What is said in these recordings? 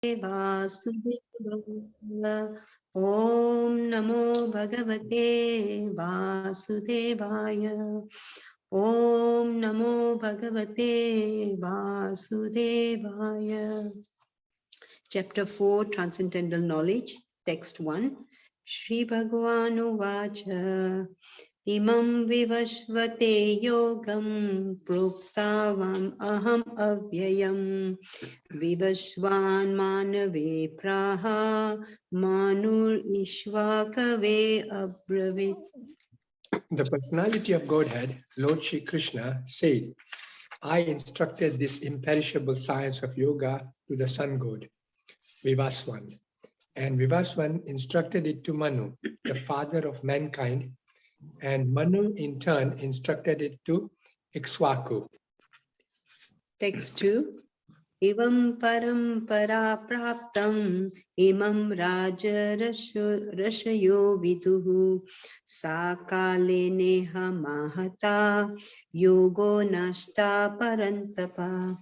Vasudevaya. Om Namo Bhagavate Vasudevaya. Om Namo Bhagavate Vasudevaya. Chapter 4, Transcendental Knowledge, Text 1. Shri Bhagavanu Vacha. Imam vivashvate yogam proktavam aham avyayam vivashvan manave praha manur ishvakave abravit. The personality of Godhead, Lord Shri Krishna, said, I instructed this imperishable science of yoga to the sun god, Vivaswan. And Vivaswan instructed it to Manu, the father of mankind, and Manu in turn instructed it to Ikshvaku. Text 2. Evam parampara praptam imam raja rashayo viduhu sakale neha mahata yogo nashta parantapa.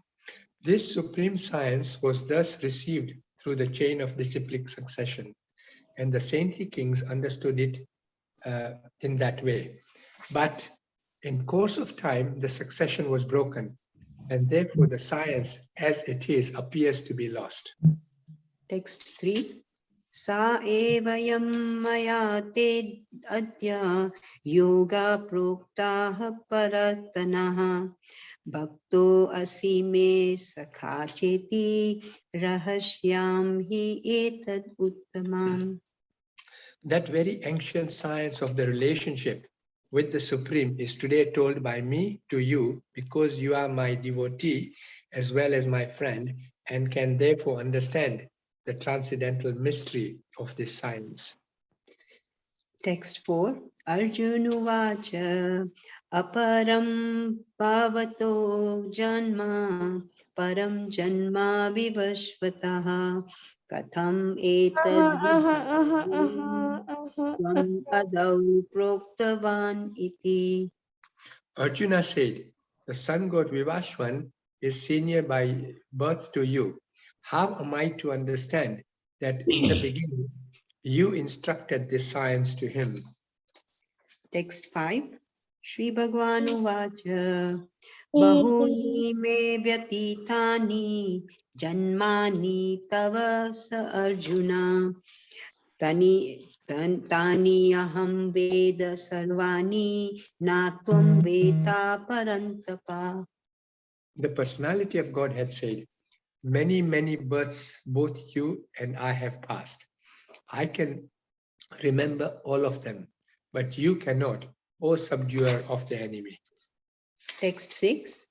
This supreme science was thus received through the chain of disciplic succession, and the saintly kings understood it in that way. But in course of time, the succession was broken, and therefore the science as it is appears to be lost. Text 3. Sa evayam maya te adya yoga proktaha paratanaha bhakto asime sakha cheti rahasyam hi etad uttamam. That very ancient science of the relationship with the Supreme is today told by me to you because you are my devotee as well as my friend and can therefore understand the transcendental mystery of this science. Text 4. Arjunuvacha aparam pavato janma param janma vivashvataha katham etad tvam adau proktavan iti. Arjuna said, the sun god Vivashvan is senior by birth to you. How am I to understand that in the beginning you instructed this science to him? Text 5. Shri Bhagwanu Vacha Bahuni me vyatitani janmani tava sa Arjuna tani aham veda sarvani natvam veta parantapa. The personality of God had said, many, many births both you and I have passed. I can remember all of them, but you cannot, O subduer of the enemy. Text 6.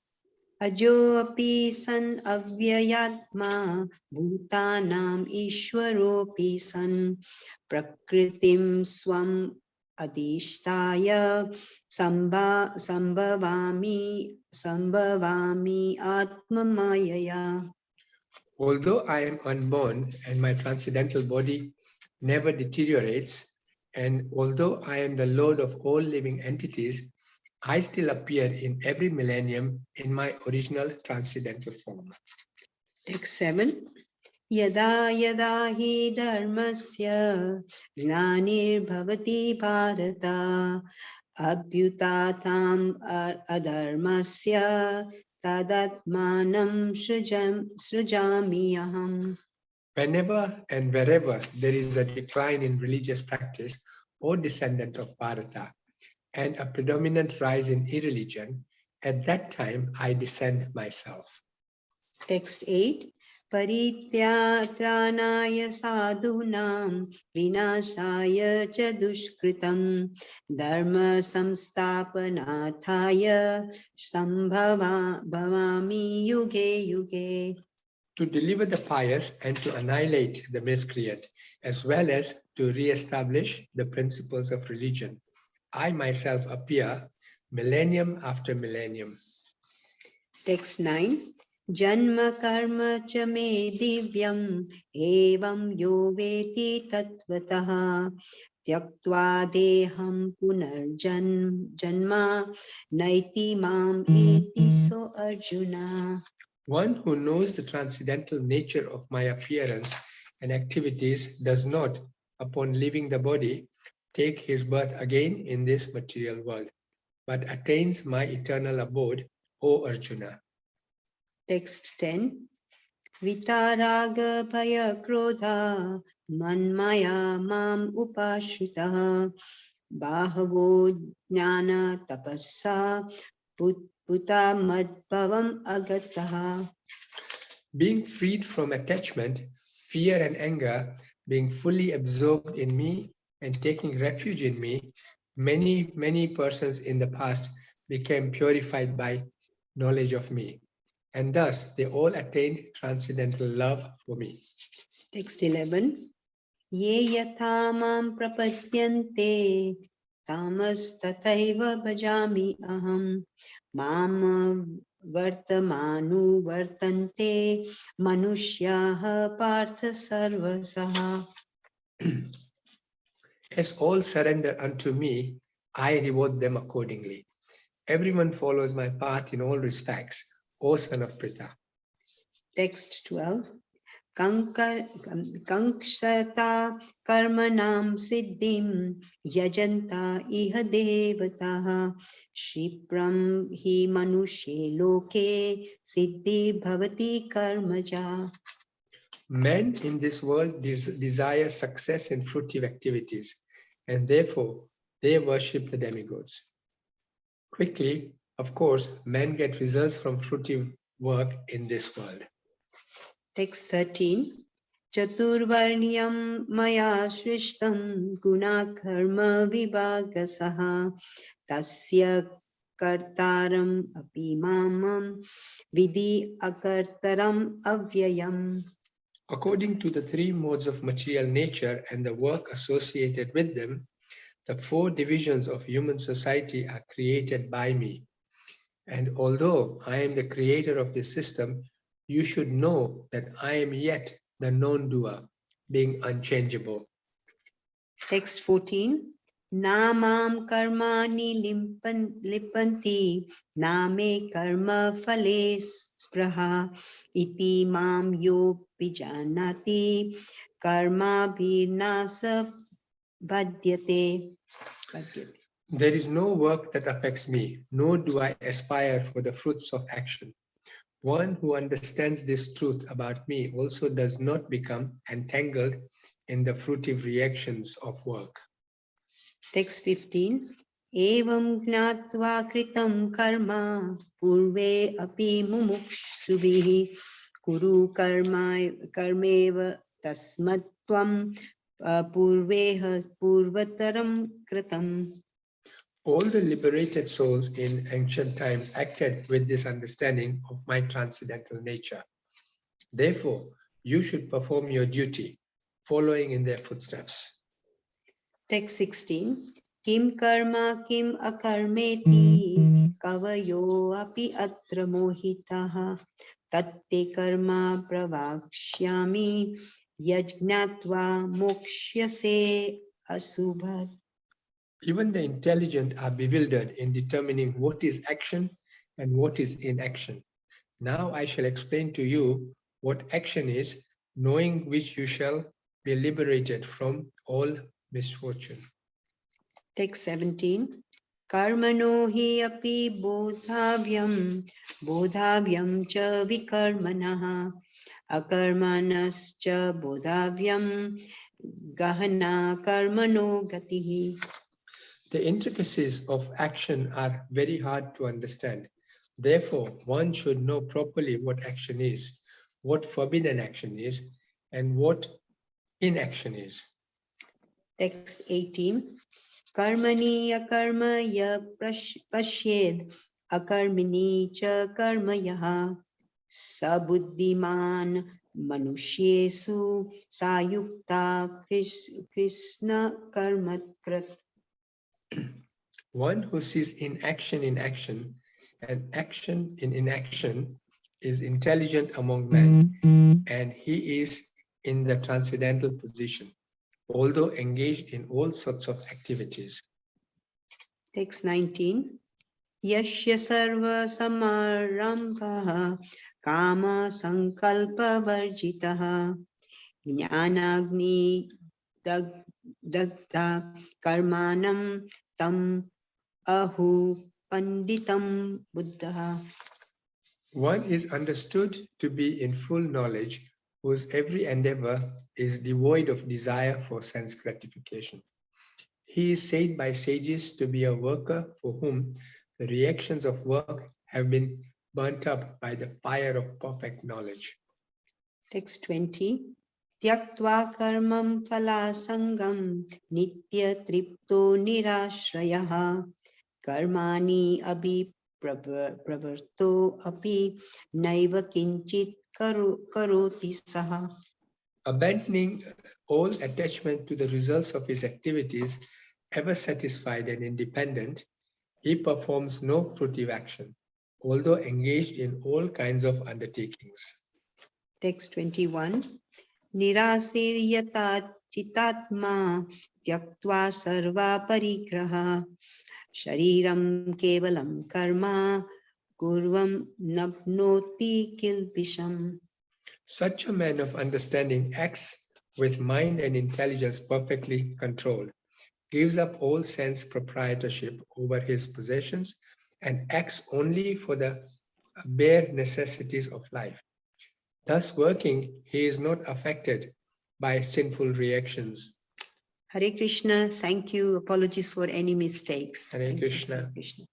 Ajo api san avyayatma bhutanam ishwaropi san prakritim swam adhishtaya sambhavami atmamayaya. Although I am unborn and my transcendental body never deteriorates, and although I am the Lord of all living entities, I still appear in every millennium in my original transcendental form. Text 7. Yada yada hi dharmasya glanir bharata abhyutatam adharmasya tadatmanam srujami aham. Whenever and wherever there is a decline in religious practice or descendant of Bharata, and a predominant rise in irreligion, at that time I descend myself. Text 8. Parityatrānaya sadhunam vinashaya cha dushkritam dharma samsthapanarthaya sambhavami yuge yuge. To deliver the pious and to annihilate the miscreant, as well as to re-establish the principles of religion, I myself appear millennium after millennium. Text 9. Janma karma cha me divyam evam yo veti tattvataha tyaktva deham punarjanma naiti mam eti so Arjuna. One who knows the transcendental nature of my appearance and activities does not, upon leaving the body, take his birth again in this material world, but attains my eternal abode, O Arjuna. Text 10. Vitaraga bhaya krodha manmaya mam upashritaha bahavo jnana tapassa puta madbhavam agataha. Being freed from attachment, fear and anger, being fully absorbed in me and taking refuge in me, many persons in the past became purified by knowledge of me. And thus they all attained transcendental love for me. Text 11. Ye yatha mam prapadyante tamas tathaiva bhajami aham mam vartamanu vartante manushyaha partha sarvasaha. As all surrender unto me, I reward them accordingly. Everyone follows my path in all respects, O son of Pritha. Text 12. Kankshata karmanam siddhim yajanta iha devataha Shipram hi manushe loke siddhi bhavati karmaja. Men in this world desire success in fruitive activities, and therefore they worship the demigods. Quickly, of course, men get results from fruitive work in this world. Text 13. Chaturvarnyam maya shrishtam gunakarma vibhagasaha tasya kartaram api mamam vidhi akartaram avyayam. According to the three modes of material nature and the work associated with them, the four divisions of human society are created by me. And although I am the creator of this system, you should know that I am yet the non-doer, being unchangeable. Text 14. Namam karmani lipanti name karma phale spraha iti mam yo pijanati karma bhinasa bhadyate. There is no work that affects me, nor do I aspire for the fruits of action. One who understands this truth about me also does not become entangled in the fruitive reactions of work. Text 15. Evam gnatva kritam karma purve api mumukshubhi kuru karmeva tasmatvam purveha purvataram kritam. All the liberated souls in ancient times acted with this understanding of my transcendental nature. Therefore, you should perform your duty, following in their footsteps. Text 16. Kim karma kim akarmeti kavayo api atra mohitaha tatte karma pravakshyami yajnatva mokshyase asubhat. Even the intelligent are bewildered in determining what is action and what is inaction. Now I shall explain to you what action is, knowing which you shall be liberated from all misfortune. Text 17. Karmano hi api bodhavyam cha vikarmanaha akarmanascha bodhavyam gahana karmano gatihi. The intricacies of action are very hard to understand. Therefore, one should know properly what action is, what forbidden action is, and what inaction is. Text 18. Karmani akarma ya pashyed akarmini cha karma yaha sabuddhiman manushyesu sayukta krishna karmakrat. One who sees inaction in action and action in inaction is intelligent among men, and he is in the transcendental position, although engaged in all sorts of activities. Text 19. Yashya sarva samarambha kama sankalpa varjitaha jnanagni dagda karmanam tam ahu panditam buddha. One is understood to be in full knowledge, whose every endeavor is devoid of desire for sense gratification. He is said by sages to be a worker for whom the reactions of work have been burnt up by the fire of perfect knowledge. Text 20. Tyaktva karmam phala sangam nitya tripto nirashrayaha karmani abhi pravarto api naiva kinchit karoti saha. Abandoning all attachment to the results of his activities, ever satisfied and independent, he performs no fruitive action, although engaged in all kinds of undertakings. Text 21. Nirasiryata chitatma tyaktva sarva parigraha shariram kevalam karma kurvam napnoti kilpisham. Such a man of understanding acts with mind and intelligence perfectly controlled, gives up all sense proprietorship over his possessions, and acts only for the bare necessities of life. Thus working, he is not affected by sinful reactions. Hare Krishna, thank you. Apologies for any mistakes. Hare Thank you, Krishna. Hare Krishna.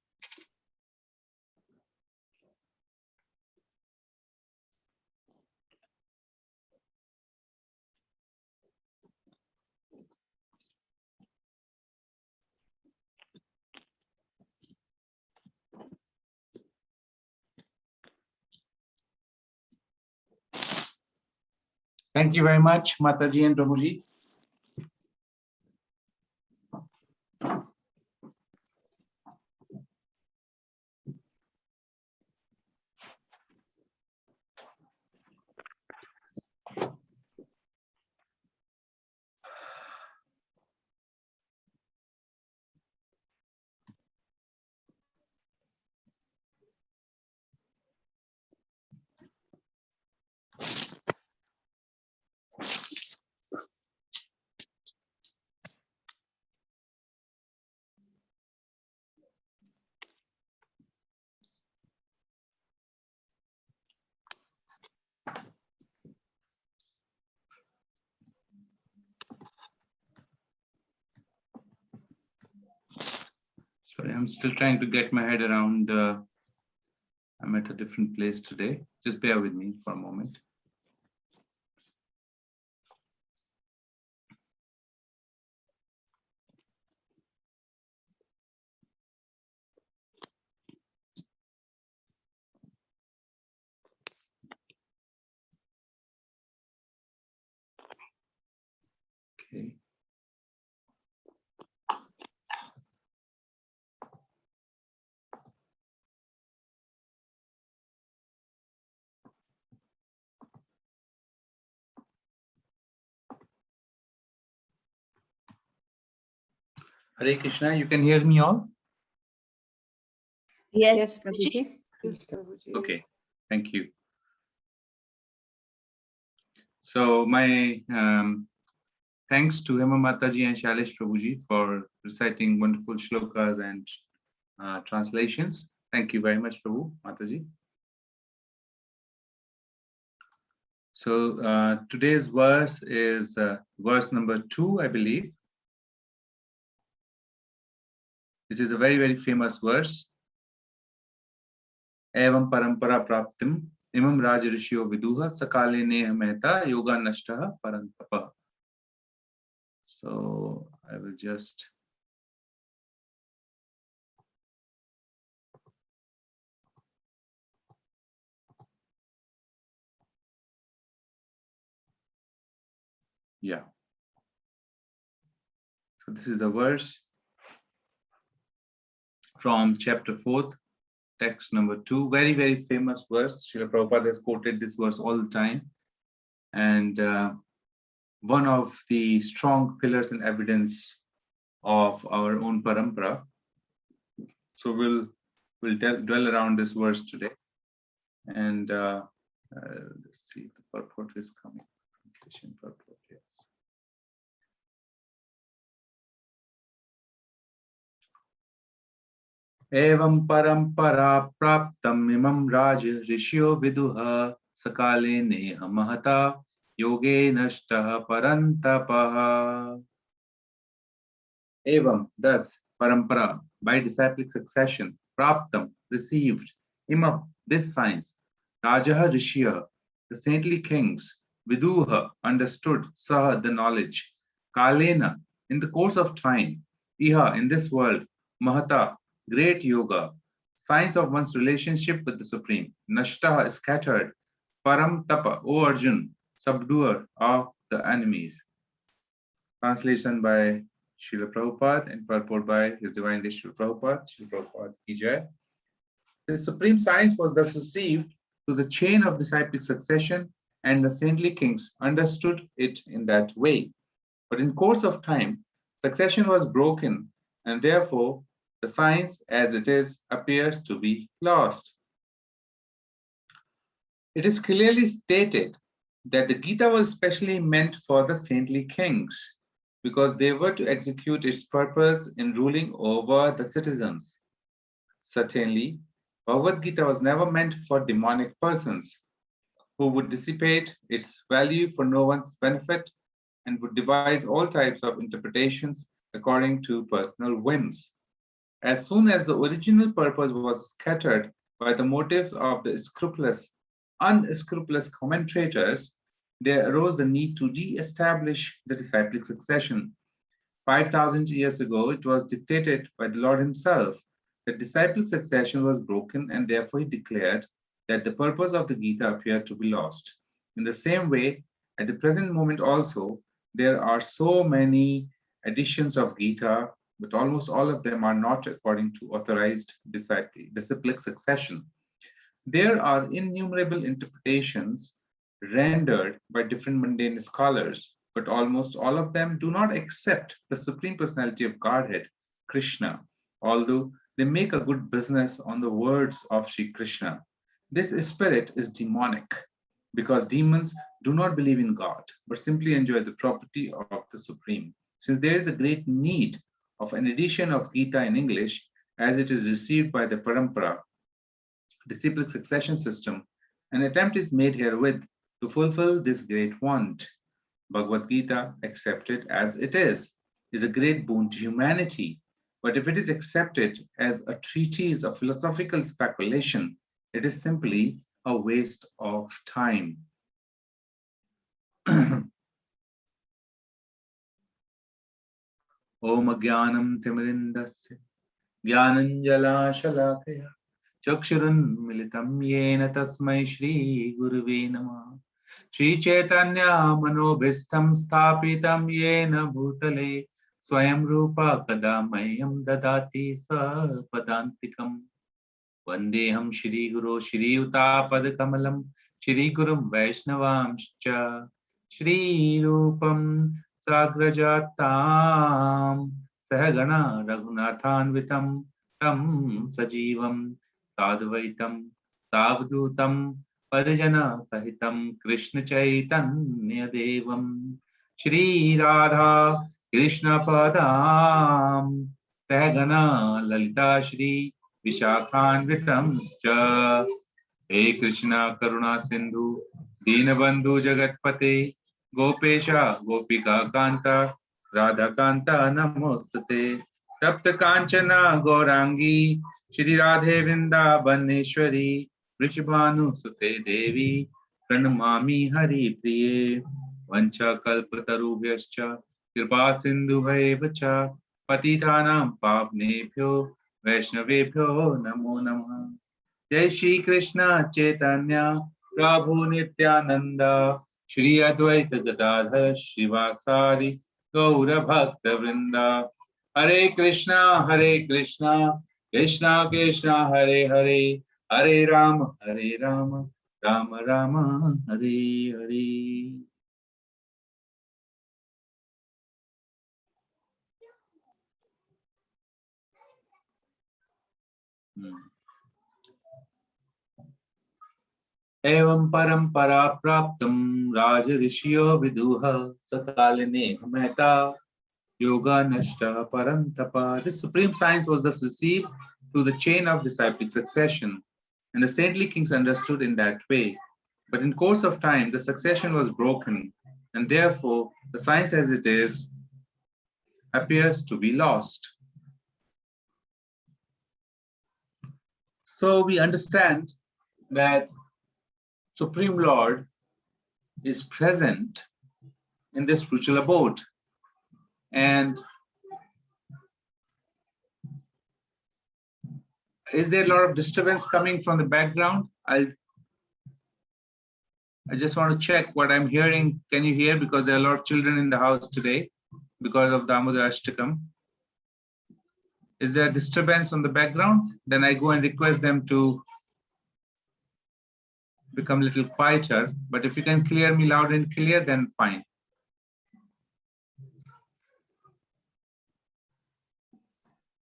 Thank you very much, Mataji and Prabhuji. Sorry, I'm still trying to get my head around. I'm at a different place today. Just bear with me for a moment. Okay. Hare Krishna, you can hear me all? Yes, Prabhuji. Okay, thank you. So my thanks to Hema Mataji and Shailesh Prabhuji for reciting wonderful shlokas and translations. Thank you very much, Prabhu, Mataji. So today's verse is verse number 2, I believe, which is a very, very famous verse. Evam parampara praptim imam rajarishyo viduha sakale neha mehta yoga nashtaha parantapa. So I will just So this is the verse from chapter 4, text number 2. Very, very famous verse. Srila Prabhupada has quoted this verse all the time. And one of the strong pillars and evidence of our own parampara. So we'll dwell around this verse today. And Let's see if the purport is coming. Purport, yes. Evam parampara praptam imam raj rishyo viduha sakale neha mahata yoge nashtah parantapaha. Evam, thus, parampara, by disciplic succession, praptam, received, imam, this science, rajaha rishya, the saintly kings, viduha, understood, saha, the knowledge, kalena, in the course of time, iha, in this world, mahata, great yoga, science of one's relationship with the Supreme, nashtaha, scattered, param tapa, O Arjun, subduer of the enemies. Translation by Srila Prabhupada and purport by His Divine Grace Srila Prabhupada. Srila Prabhupada ki jai. The supreme science was thus received through the chain of disciplic succession, and the saintly kings understood it in that way. But in course of time, succession was broken, and therefore the science as it is appears to be lost. It is clearly stated that the Gita was specially meant for the saintly kings, because they were to execute its purpose in ruling over the citizens. Certainly, Bhagavad Gita was never meant for demonic persons who would dissipate its value for no one's benefit and would devise all types of interpretations according to personal whims. As soon as the original purpose was scattered by the motives of the unscrupulous commentators, there arose the need to re-establish the disciplic succession. 5,000 years ago, it was dictated by the Lord Himself that disciplic succession was broken, and therefore He declared that the purpose of the Gita appeared to be lost. In the same way, at the present moment also, there are so many editions of Gita, but almost all of them are not according to authorized disciplic succession. There are innumerable interpretations rendered by different mundane scholars, but almost all of them do not accept the Supreme Personality of Godhead, Krishna, although they make a good business on the words of Sri Krishna. This spirit is demonic, because demons do not believe in God, but simply enjoy the property of the Supreme. Since there is a great need of an edition of Gita in English, as it is received by the Parampara disciplic succession system, an attempt is made herewith to fulfill this great want. Bhagavad Gita, accepted as it is a great boon to humanity. But if it is accepted as a treatise of philosophical speculation, it is simply a waste of time. Om Jnanam Timirindasya Jnananjalashalakaya Chakshurun Militam Yena Tasmai Shri Guruve Namah Shri Chaitanya Manobhistam Sthapitam Yena Bhutale Swayam Rupa Kadamayam Dadati Sapadantikam Vandeham Shri Guru Shri Utapad Kamalam Shri Gurum Vaishnavamscha Shri Rupam Sagrajatam Sahagana Raghunathanvitam Tam Sajivam Sadvaitam Savdutam Parijana Sahitam Krishna Chaitanya Devam Shri Radha Krishna Padam Sahagana Lalita Shri Vishakhanvitamscha He Krishna Karuna Sindhu Dinabandhu Jagatpate Gopesha Gopika Kanta Radha Kanta Namostate Tapta Kanchana Gaurangi Shri Radhe Vrindavaneshwari Vrishabhanu Sute Devi Pranamami Hari Priye Vancha Kalpatarubhyascha Kripa Sindhu Bhayevacha Patitanam Pavnebhyo Vaishnavebhyo Namo Namah Jai Shri Krishna Chaitanya Prabhu Nityananda Shri Advaita Gadadhar Shivasari Gaura Bhakta Vrinda Hare Krishna Krishna Krishna Hare Hare Hare Rama Rama Rama Hare Hare. Evam parampara praptam raja rishyo viduha sakaline mehta yoga nashta parantapa. This supreme science was thus received through the chain of disciplic succession, and the saintly kings understood in that way. But in course of time, the succession was broken, and therefore the science as it is appears to be lost. So we understand that Supreme Lord is present in this spiritual abode. And is there a lot of disturbance coming from the background? I just want to check what I'm hearing. Can you hear? Because there are a lot of children in the house today because of Damodar Ashtakam. Is there a disturbance on the background? Then I go and request them to become a little quieter. But if you can clear me loud and clear, then fine.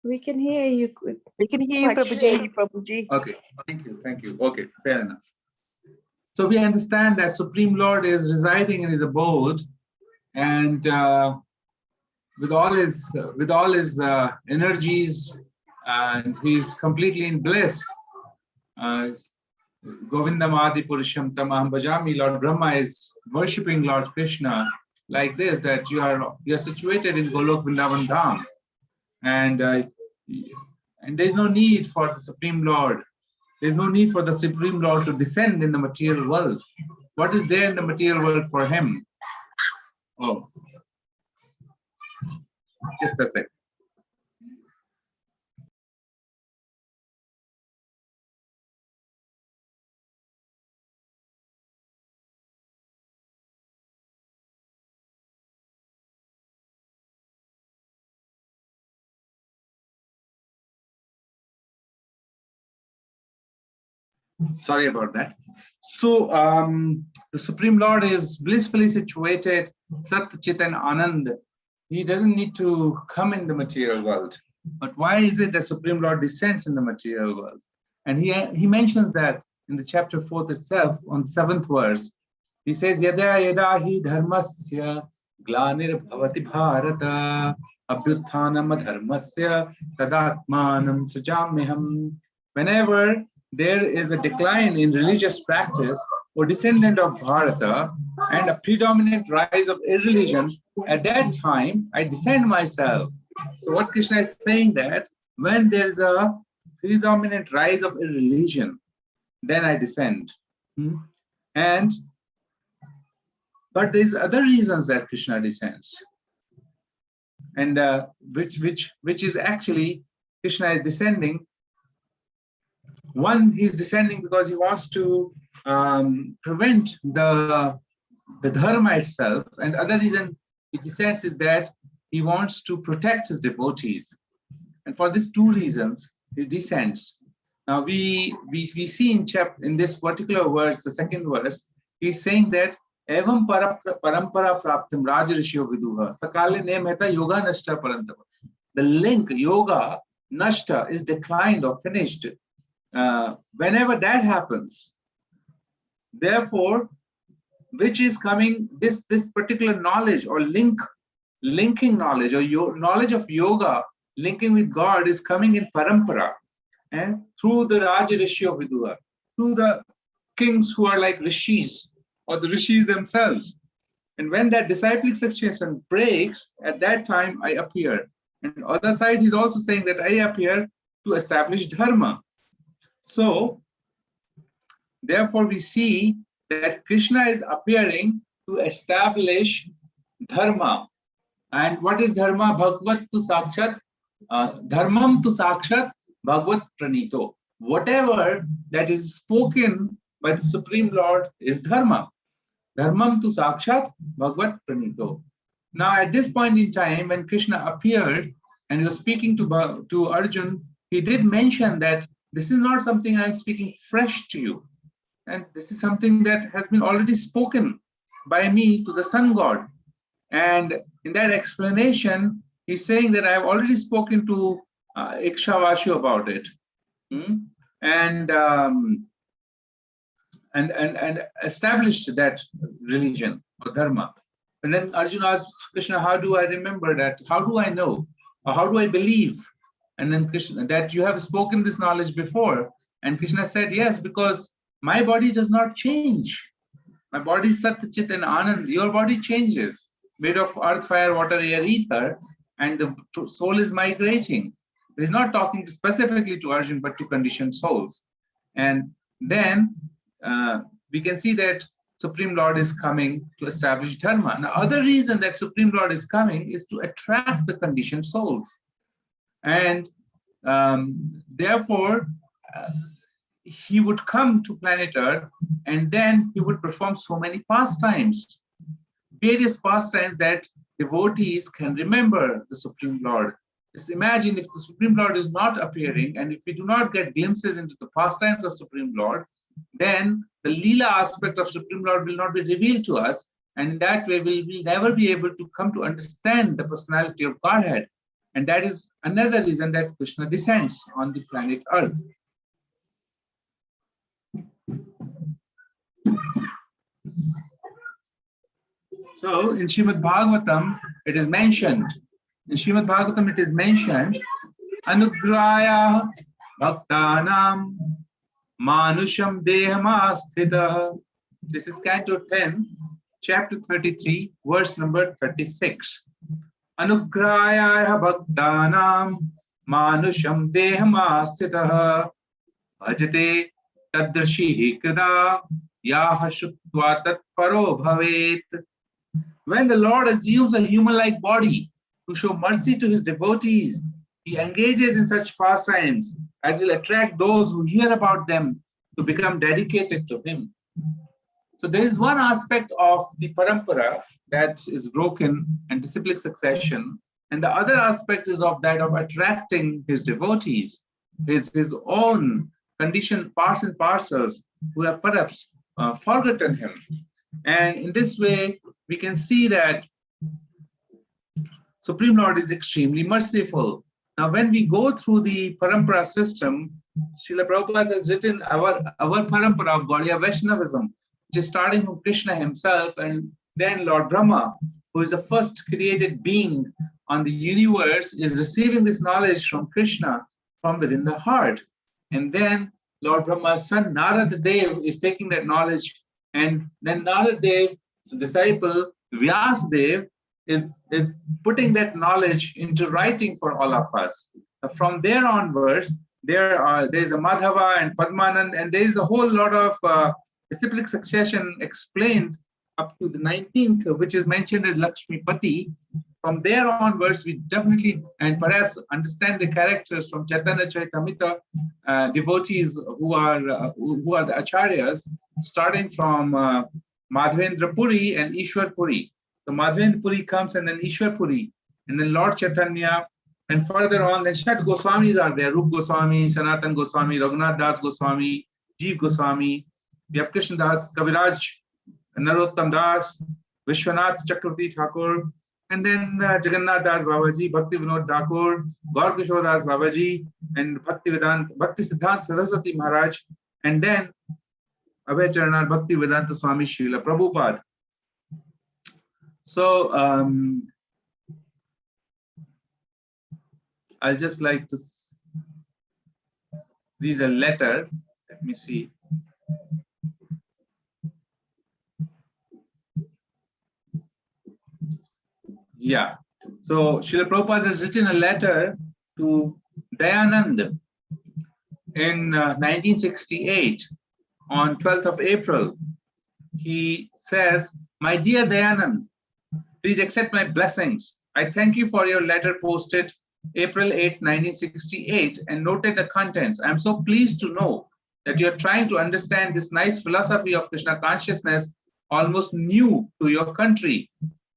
We can hear you. We can hear you, Quite Prabhuji. clearly, Prabhuji. Okay, thank you. Okay, fair enough. So we understand that Supreme Lord is residing in his abode, and with all his energies, and he's completely in bliss. Govindam Adi Purusham Tamaham Bhajami. Lord Brahma is worshipping Lord Krishna like this: that you are situated in Golok Vrindavan Dham, and there's no need for the Supreme Lord. There's no need for the Supreme Lord to descend in the material world. What is there in the material world for him? Oh, just a sec. Sorry about that. So the Supreme Lord is blissfully situated, Sat Chit and Anand. He doesn't need to come in the material world. But why is it that Supreme Lord descends in the material world? And he mentions that in the chapter 4 itself, on the 7th verse. He says, Yada yada hi dharmasya glanir bhavati bharata abhyuthanam adharmasya tadatmanam sujamyaham. Whenever there is a decline in religious practice or descendant of Bharata and a predominant rise of irreligion, at that time I descend myself. So what Krishna is saying that when there is a predominant rise of irreligion, then I descend. But there's other reasons that Krishna descends, and which is actually Krishna is descending. One, he's descending because he wants to prevent the dharma itself, and other reason he descends is that he wants to protect his devotees. And for these two reasons, he descends. Now we see in this particular verse, the second verse, he's saying that Evam parampara praptam raja rishyo viduha sakale ne mehta yoga nashta parantapa. The link yoga nashta is declined or finished. Whenever that happens, therefore, which is coming, this particular knowledge or linking knowledge or knowledge of yoga linking with God is coming in parampara, and through the Raja Rishi of Viduha, through the kings who are like rishis or the rishis themselves. And when that disciplic succession breaks, at that time I appear. And on the other side, he's also saying that I appear to establish dharma. So, therefore, we see that Krishna is appearing to establish dharma. And what is dharma? Bhagavad tu sakshat, dharmam tu sakshat, Bhagavad pranito. Whatever that is spoken by the Supreme Lord is dharma. Dharmam tu sakshat, Bhagavad pranito. Now, at this point in time, when Krishna appeared and he was speaking to Arjun, he did mention that this is not something I'm speaking fresh to you. And this is something that has been already spoken by me to the sun god. And in that explanation, he's saying that I've already spoken to Ikshawashu about it. And and established that religion or dharma. And then Arjuna asked Krishna, how do I remember that? How do I know? Or how do I believe? And then Krishna, that you have spoken this knowledge before. And Krishna said, yes, because my body does not change. My body is Sat, Chit and Anand. Your body changes, made of earth, fire, water, air, ether, and the soul is migrating. He's not talking specifically to Arjuna, but to conditioned souls. And then we can see that Supreme Lord is coming to establish dharma. The other reason that Supreme Lord is coming is to attract the conditioned souls. And therefore, he would come to planet Earth, and then he would perform so many pastimes, various pastimes that devotees can remember the Supreme Lord. Just imagine if the Supreme Lord is not appearing, and if we do not get glimpses into the pastimes of Supreme Lord, then the Leela aspect of Supreme Lord will not be revealed to us, and in that way we will never be able to come to understand the personality of Godhead. And that is another reason that Krishna descends on the planet Earth. So in Srimad Bhagavatam, it is mentioned, Anugraya Bhaktanam Manusham Dehamastita. This is Canto 10, chapter 33, verse number 36. Anugraya Bhaktanam Manusham Dehamastita Bhajate Tadrashihi Krida Yaha Shutva Tat Paro Bhavet. When the Lord assumes a human-like body to show mercy to his devotees, he engages in such pastimes as will attract those who hear about them to become dedicated to him. So there is one aspect of the parampara that is broken and disciplic succession, and the other aspect is of that of attracting his devotees, his own conditioned parts and parcels who have perhaps forgotten him. And in this way, we can see that Supreme Lord is extremely merciful. Now, when we go through the Parampara system, Srila Prabhupada has written our Parampara of Gaudiya Vaishnavism, which is starting from Krishna himself, and then Lord Brahma, who is the first created being on the universe, is receiving this knowledge from Krishna from within the heart. And then Lord Brahma's son Narada Dev is taking that knowledge, and then Narada Dev's disciple Vyasdev is putting that knowledge into writing for all of us. From there onwards, there's a Madhava and Padmanand, and there is a whole lot of disciplic succession explained up to the 19th, which is mentioned as Lakshmipati. From there onwards, we definitely and perhaps understand the characters from Chaitanya Charitamrita devotees who are the acharyas, starting from Madhavendra Puri and Ishwar Puri. So Madhavendra Puri comes, and then Ishwar Puri, and then Lord Chaitanya, and further on, then Shat Goswamis are there: Rup Goswami, Sanatan Goswami, Raghunath Das Goswami, Jeev Goswami. We have Krishna Das, Kaviraj, Narottam Das, Vishwanath Chakravarti Thakur, and then Jagannath Das Babaji, Bhakti Vinod Thakur, Gaur Kishore Das Babaji, and Bhakti Siddhanta Saraswati Maharaj, and then Abhay Charana Bhakti Vedanta Swami Srila Prabhupada. So I'll just like to read a letter. Let me see. Yeah. So Srila Prabhupada has written a letter to Dayanand in 1968 on 12th of April. He says, "My dear Dayanand, please accept my blessings. I thank you for your letter posted April 8, 1968 and noted the contents. I am so pleased to know that you are trying to understand this nice philosophy of Krishna consciousness, almost new to your country.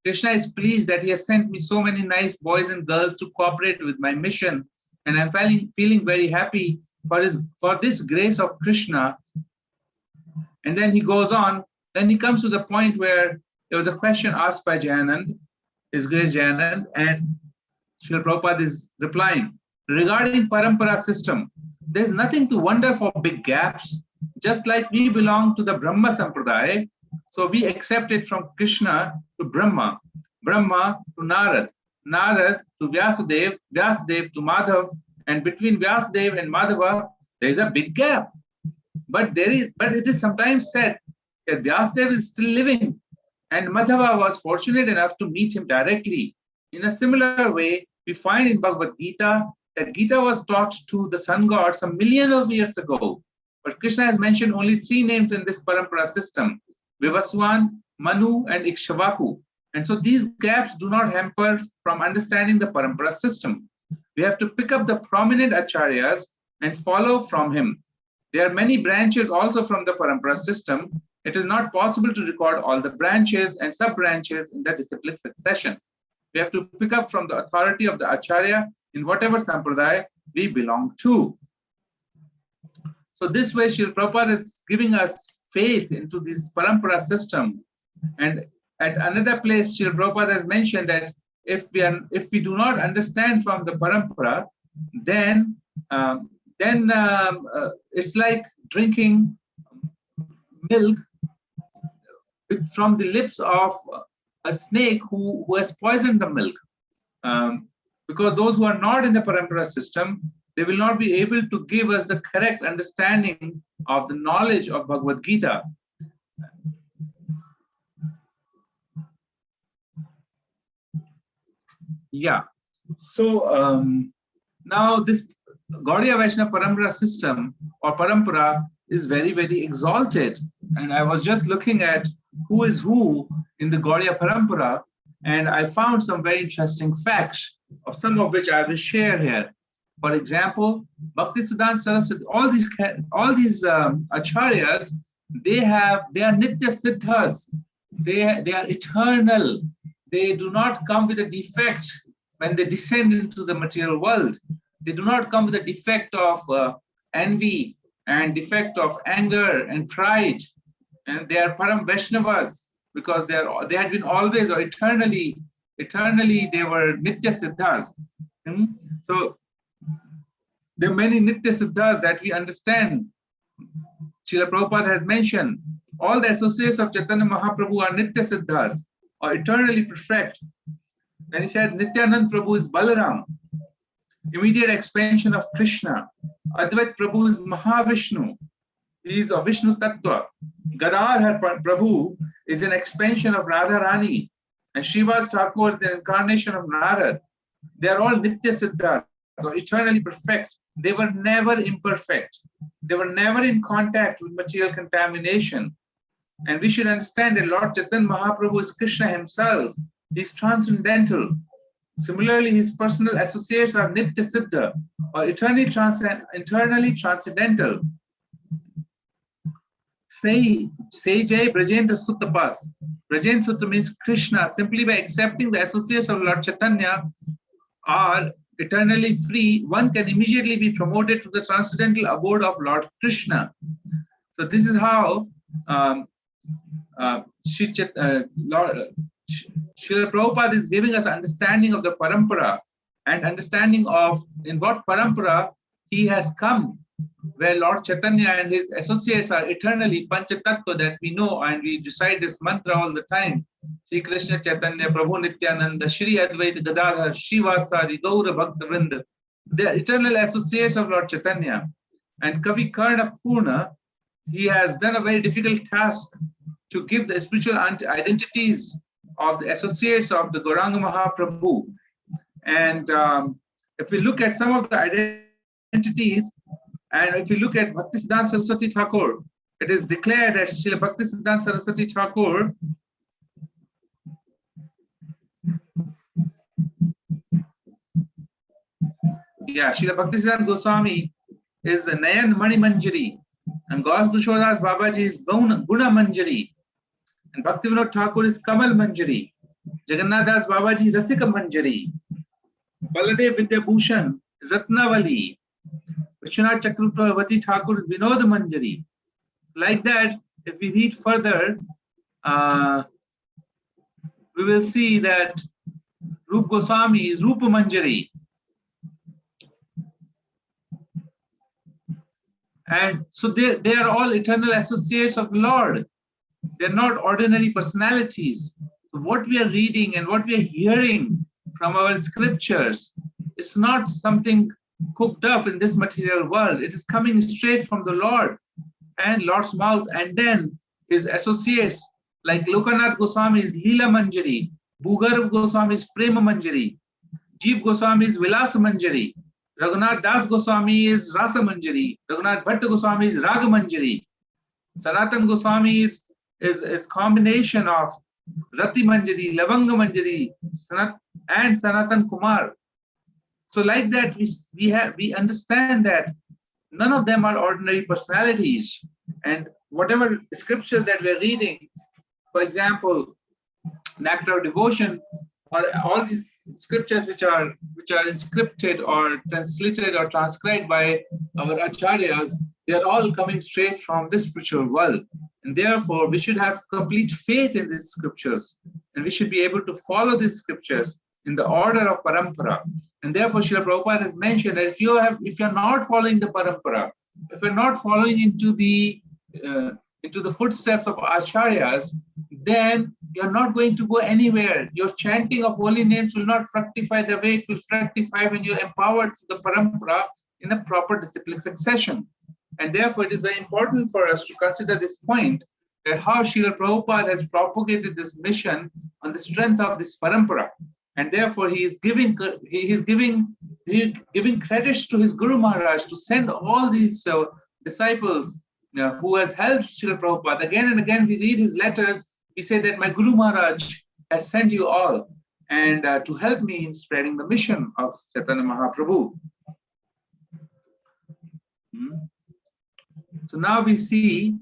Krishna is pleased that he has sent me so many nice boys and girls to cooperate with my mission, and I'm feeling very happy for this grace of Krishna." And then he goes on. Then he comes to the point where there was a question asked by Jayanand, His Grace Jayanand, and Srila Prabhupada is replying, "Regarding Parampara system, there's nothing to wonder for big gaps. just like we belong to the Brahma Sampradaya, so we accept it from Krishna to Brahma, Brahma to Narad, Narad to Vyasadev, Vyasadev to Madhav, and between Vyasadev and Madhava, there is a big gap. But it is sometimes said that Vyasadev is still living, and Madhava was fortunate enough to meet him directly. In a similar way, we find in Bhagavad Gita that Gita was taught to the sun god some millions of years ago. But Krishna has mentioned only 3 names in this Parampara system: Vivaswan, Manu, and Ikshvaku. And so these gaps do not hamper from understanding the Parampara system. We have to pick up the prominent acharyas and follow from him. There are many branches also from the Parampara system. It is not possible to record all the branches and sub-branches in the disciplic succession. We have to pick up from the authority of the acharya in whatever sampradaya we belong to. So this way, Srila Prabhupada is giving us faith into this Parampara system. And at another place, Srila Prabhupada has mentioned that if we do not understand from the Parampara, then it's like drinking milk from the lips of a snake who has poisoned the milk. Because those who are not in the Parampara system, they will not be able to give us the correct understanding of the knowledge of Bhagavad Gita. Yeah. So now this Gaudiya Vaishnava Parampara system or Parampara is very, very exalted. And I was just looking at who is who in the Gaudiya Parampara, and I found some very interesting facts, of some of which I will share here. For example, Bhaktisiddhanta Saraswati, all these acharyas, they are nitya siddhas. They are eternal. They do not come with a defect when they descend into the material world. They do not come with a defect of envy and defect of anger and pride. And they are Param Vaishnavas because they had been always or eternally they were nitya siddhas. So there are many nitya siddhas that we understand. Srila Prabhupada has mentioned all the associates of Chaitanya Mahaprabhu are nitya siddhas or eternally perfect. Then he said Nityanand Prabhu is Balaram, immediate expansion of Krishna. Advait Prabhu is Mahavishnu. He is a Vishnu Tattva. Gadadhar Prabhu is an expansion of Radharani. And Srivas Thakur is an incarnation of Narad. They are all Nitya Siddhas, so eternally perfect. They were never imperfect. They were never in contact with material contamination. And we should understand that Lord Chaitanya Mahaprabhu is Krishna himself. He is transcendental. Similarly, his personal associates are Nitya Siddha, or internally transcendental. Say Jai Brajendra Suttapas. Brajendra Sutta means Krishna. Simply by accepting the associates of Lord Chaitanya are eternally free, one can immediately be promoted to the transcendental abode of Lord Krishna. So this is how Srila Prabhupada is giving us understanding of the Parampara and understanding of in what Parampara he has come, where Lord Chaitanya and his associates are eternally Panchatattva that we know, and we recite this mantra all the time. Shri Krishna Chaitanya Prabhu Nityananda Shri Advaita Gadadhar Shivasari Gaura Bhakta Vrinda. They are eternal associates of Lord Chaitanya. And Kavi Karna Purna, he has done a very difficult task to give the spiritual identities of the associates of the Gauranga Mahaprabhu. And if we look at some of the identities, and if we look at Bhaktisiddhanta Saraswati Thakur, it is declared that Srila Bhaktisiddhanta Saraswati Thakur Srila Bhaktisiddhanta Goswami is Nayan Mani Manjari, and Gaus Gushodas Babaji is Guna Manjari, and Bhaktivinoda Thakur is Kamal Manjari, Jagannath Das Babaji is Rasika Manjari, Baladev Vidyabhushan is Ratnavali, Vishwanath Chakravarti Thakur is Vinod Manjari. Like that, if we read further, we will see that Rup Goswami is Rupa Manjari. And so they are all eternal associates of the Lord. They're not ordinary personalities. What we are reading and what we are hearing from our scriptures is not something cooked up in this material world. It is coming straight from the Lord and Lord's mouth, and then his associates like Lokanath Goswami's Leela Manjari, Bhugarv Goswami's Prema Manjari, Jeev Goswami's Vilasa Manjari, Raghunath Das Goswami is Rasa Manjari, Raghunath Bhatta Goswami is Raga Manjari, Sanatan Goswami is combination of Rati Manjari, Lavanga Manjari, and Sanatan Kumar. So like that, we understand that none of them are ordinary personalities, and whatever scriptures that we're reading, for example, Nectar of Devotion, or all these scriptures which are inscripted or translated or transcribed by our acharyas, they are all coming straight from this spiritual world. And therefore, we should have complete faith in these scriptures, and we should be able to follow these scriptures in the order of parampara. And therefore, Srila Prabhupada has mentioned that if you're not following the parampara, if you're not following into the footsteps of acharyas, then you're not going to go anywhere. Your chanting of holy names will not fructify the way it will fructify when you're empowered through the parampara in a proper disciplic succession. And therefore, it is very important for us to consider this point, that how Srila Prabhupada has propagated this mission on the strength of this parampara. And therefore, he is giving credits to his Guru Maharaj to send all these disciples who has helped Srila Prabhupada. Again and again, we read his letters. He said that my Guru Maharaj has sent you all, and to help me in spreading the mission of Chaitanya Mahaprabhu. So now we see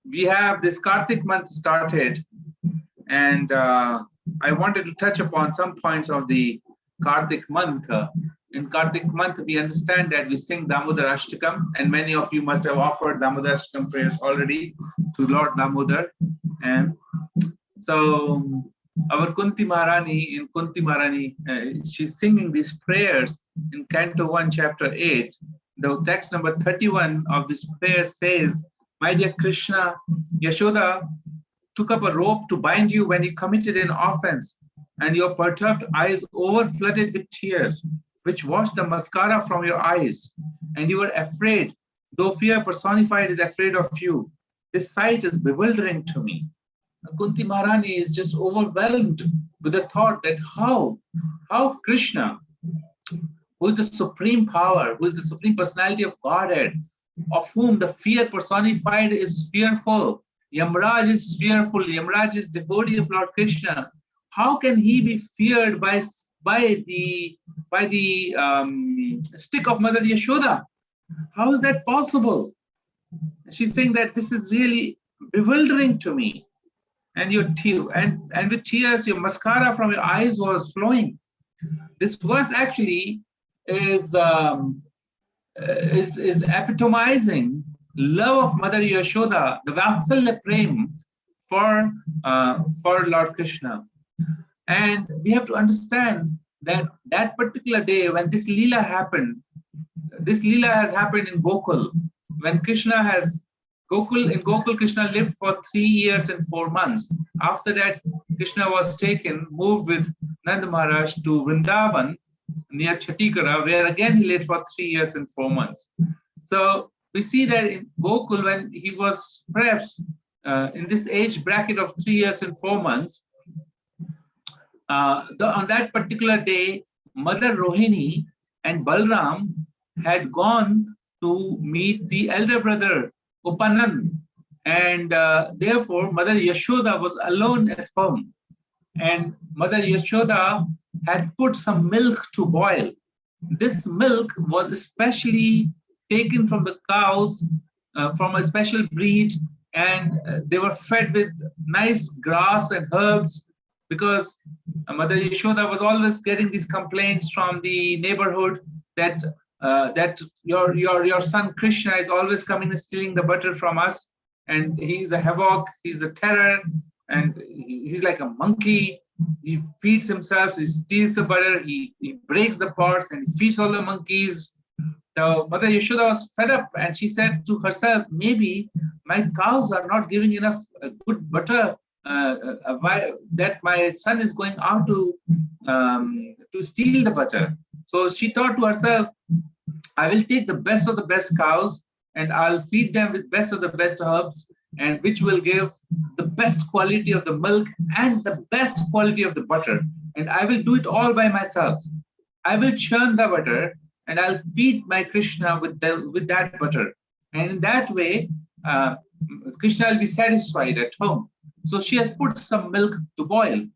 we have this Kartik month started, and I wanted to touch upon some points of the Kartik month. In Kartik month, we understand that we sing Damodar Ashtakam, and many of you must have offered Damodar Ashtakam prayers already to Lord Damodar. And so our Kunti Maharani, she's singing these prayers in Canto 1, Chapter 8. The text number 31 of this prayer says, "My dear Krishna, Yashoda took up a rope to bind you when you committed an offense, and your perturbed eyes overflooded with tears, which washed the mascara from your eyes, and you were afraid, though fear personified is afraid of you. This sight is bewildering to me." Kunti Maharani is just overwhelmed with the thought that how Krishna, who is the supreme power, who is the supreme personality of Godhead, of whom the fear personified is fearful, Yamraj is fearful, Yamraj is devotee of Lord Krishna, how can he be feared by the stick of Mother Yashoda? How is that possible? She's saying that this is really bewildering to me. And and with tears, your mascara from your eyes was flowing. This verse actually is epitomizing love of Mother Yashoda, the Vatsalya Prem for Lord Krishna. And we have to understand that particular day when this Leela happened, this Leela has happened in Gokul. When Krishna has in Gokul, Krishna lived for 3 years and 4 months. After that, Krishna was moved with Nanda Maharaj to Vrindavan near Chatikara, where again he lived for 3 years and 4 months. So we see that in Gokul, when he was perhaps in this age bracket of 3 years and 4 months, on that particular day, Mother Rohini and Balram had gone to meet the elder brother Upanand, and therefore Mother Yashoda was alone at home, and Mother Yashoda had put some milk to boil. This milk was especially taken from the cows from a special breed, and they were fed with nice grass and herbs, because Mother Yashoda was always getting these complaints from the neighborhood that your son Krishna is always coming and stealing the butter from us, and he's a havoc, he's a terror, and he's like a monkey. He feeds himself, he steals the butter, he breaks the pots, and he feeds all the monkeys. So Mother Yashoda was fed up, and she said to herself, maybe my cows are not giving enough good butter, that my son is going out to steal the butter. So she thought to herself, I will take the best of the best cows and I'll feed them with best of the best herbs, and which will give the best quality of the milk and the best quality of the butter. And I will do it all by myself. I will churn the butter and I'll feed my Krishna with that butter. And in that way, Krishna will be satisfied at home. So she has put some milk to boil.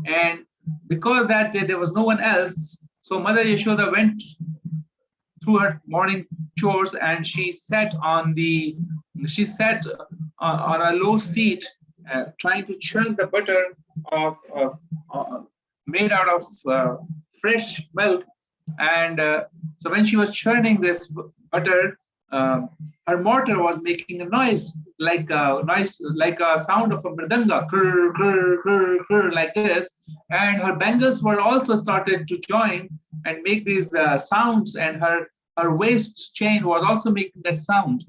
And because that day there was no one else, so Mother Yashoda went through her morning chores, and she sat on a low seat, trying to churn the butter made out of fresh milk. And so when she was churning this butter, her mortar was making a noise like a sound of a mridanga, krr, krr, krr, krr, like this. And her bangles were also started to join and make these sounds, and her waist chain was also making that sound.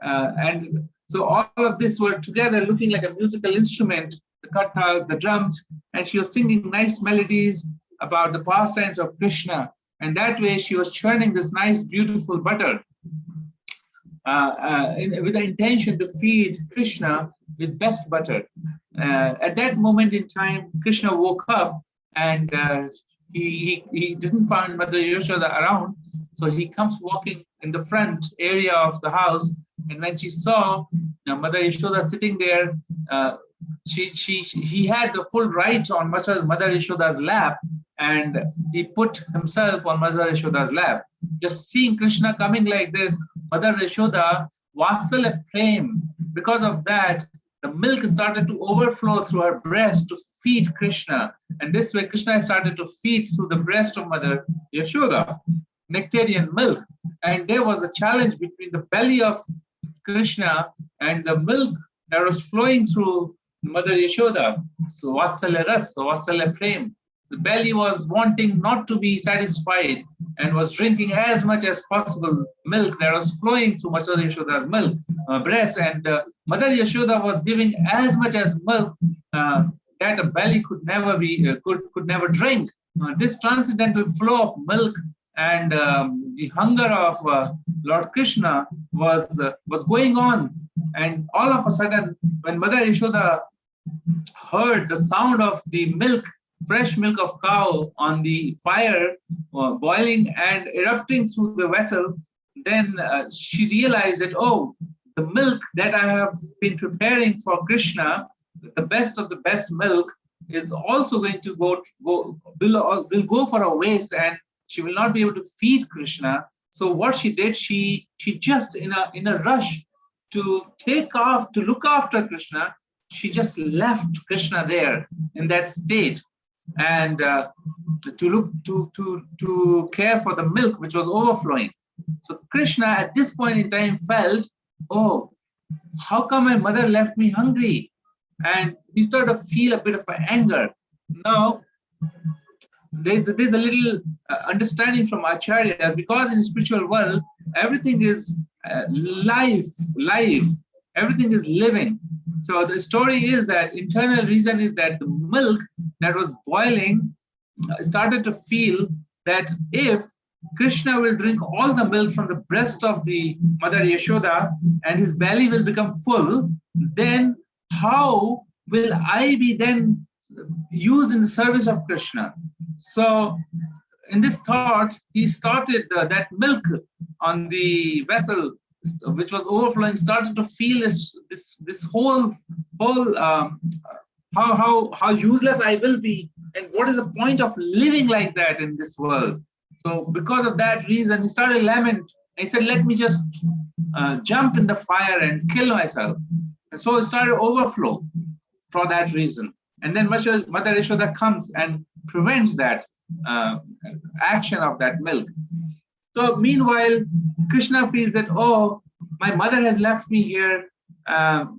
And so all of this were together looking like a musical instrument, the kathas, the drums, and she was singing nice melodies about the pastimes of Krishna. And that way she was churning this nice, beautiful butter with the intention to feed Krishna with best butter. At that moment in time, Krishna woke up, and he didn't find Mother Yashoda around. So he comes walking in the front area of the house. And when she saw Mother Yashoda sitting there, he had the full right on Mother Yashoda's lap, and he put himself on Mother Yashoda's lap. Just seeing Krishna coming like this, Mother Yashoda, Vatsala Prem, because of that, the milk started to overflow through her breast to feed Krishna. And this way, Krishna started to feed through the breast of Mother Yashoda, nectarian milk. And there was a challenge between the belly of Krishna and the milk that was flowing through Mother Yashoda. So Vatsala Ras, so Vatsala Prem. The belly was wanting not to be satisfied and was drinking as much as possible milk that was flowing through Mother Yashoda's breast. And Mother Yashoda was giving as much as milk that a belly could never drink. This transcendental flow of milk and the hunger of Lord Krishna was going on. And all of a sudden, when Mother Yashoda heard the sound of the milk, fresh milk of cow on the fire, boiling and erupting through the vessel, then she realized that, oh, the milk that I have been preparing for Krishna, the best of the best milk, is also going to will go for a waste, and she will not be able to feed Krishna. So what she did, she just in a rush to look after Krishna, she just left Krishna there in that state, and to care for the milk which was overflowing. So Krishna at this point in time felt, oh, how come my mother left me hungry? And he started to feel a bit of anger. Now, there's a little understanding from Acharyas, because in the spiritual world, everything is live, everything is living. So the story is that internal reason is that the milk that was boiling started to feel that if Krishna will drink all the milk from the breast of the Mother Yashoda and his belly will become full, then how will I be then used in the service of Krishna? So in this thought, he started that milk on the vessel which was overflowing, started to feel this whole how useless I will be, and what is the point of living like that in this world. So because of that reason, he started lament. He said, let me just jump in the fire and kill myself. And so it started overflow for that reason. And then Mother Yashoda comes and prevents that action of that milk. So meanwhile, Krishna feels that, oh, my mother has left me here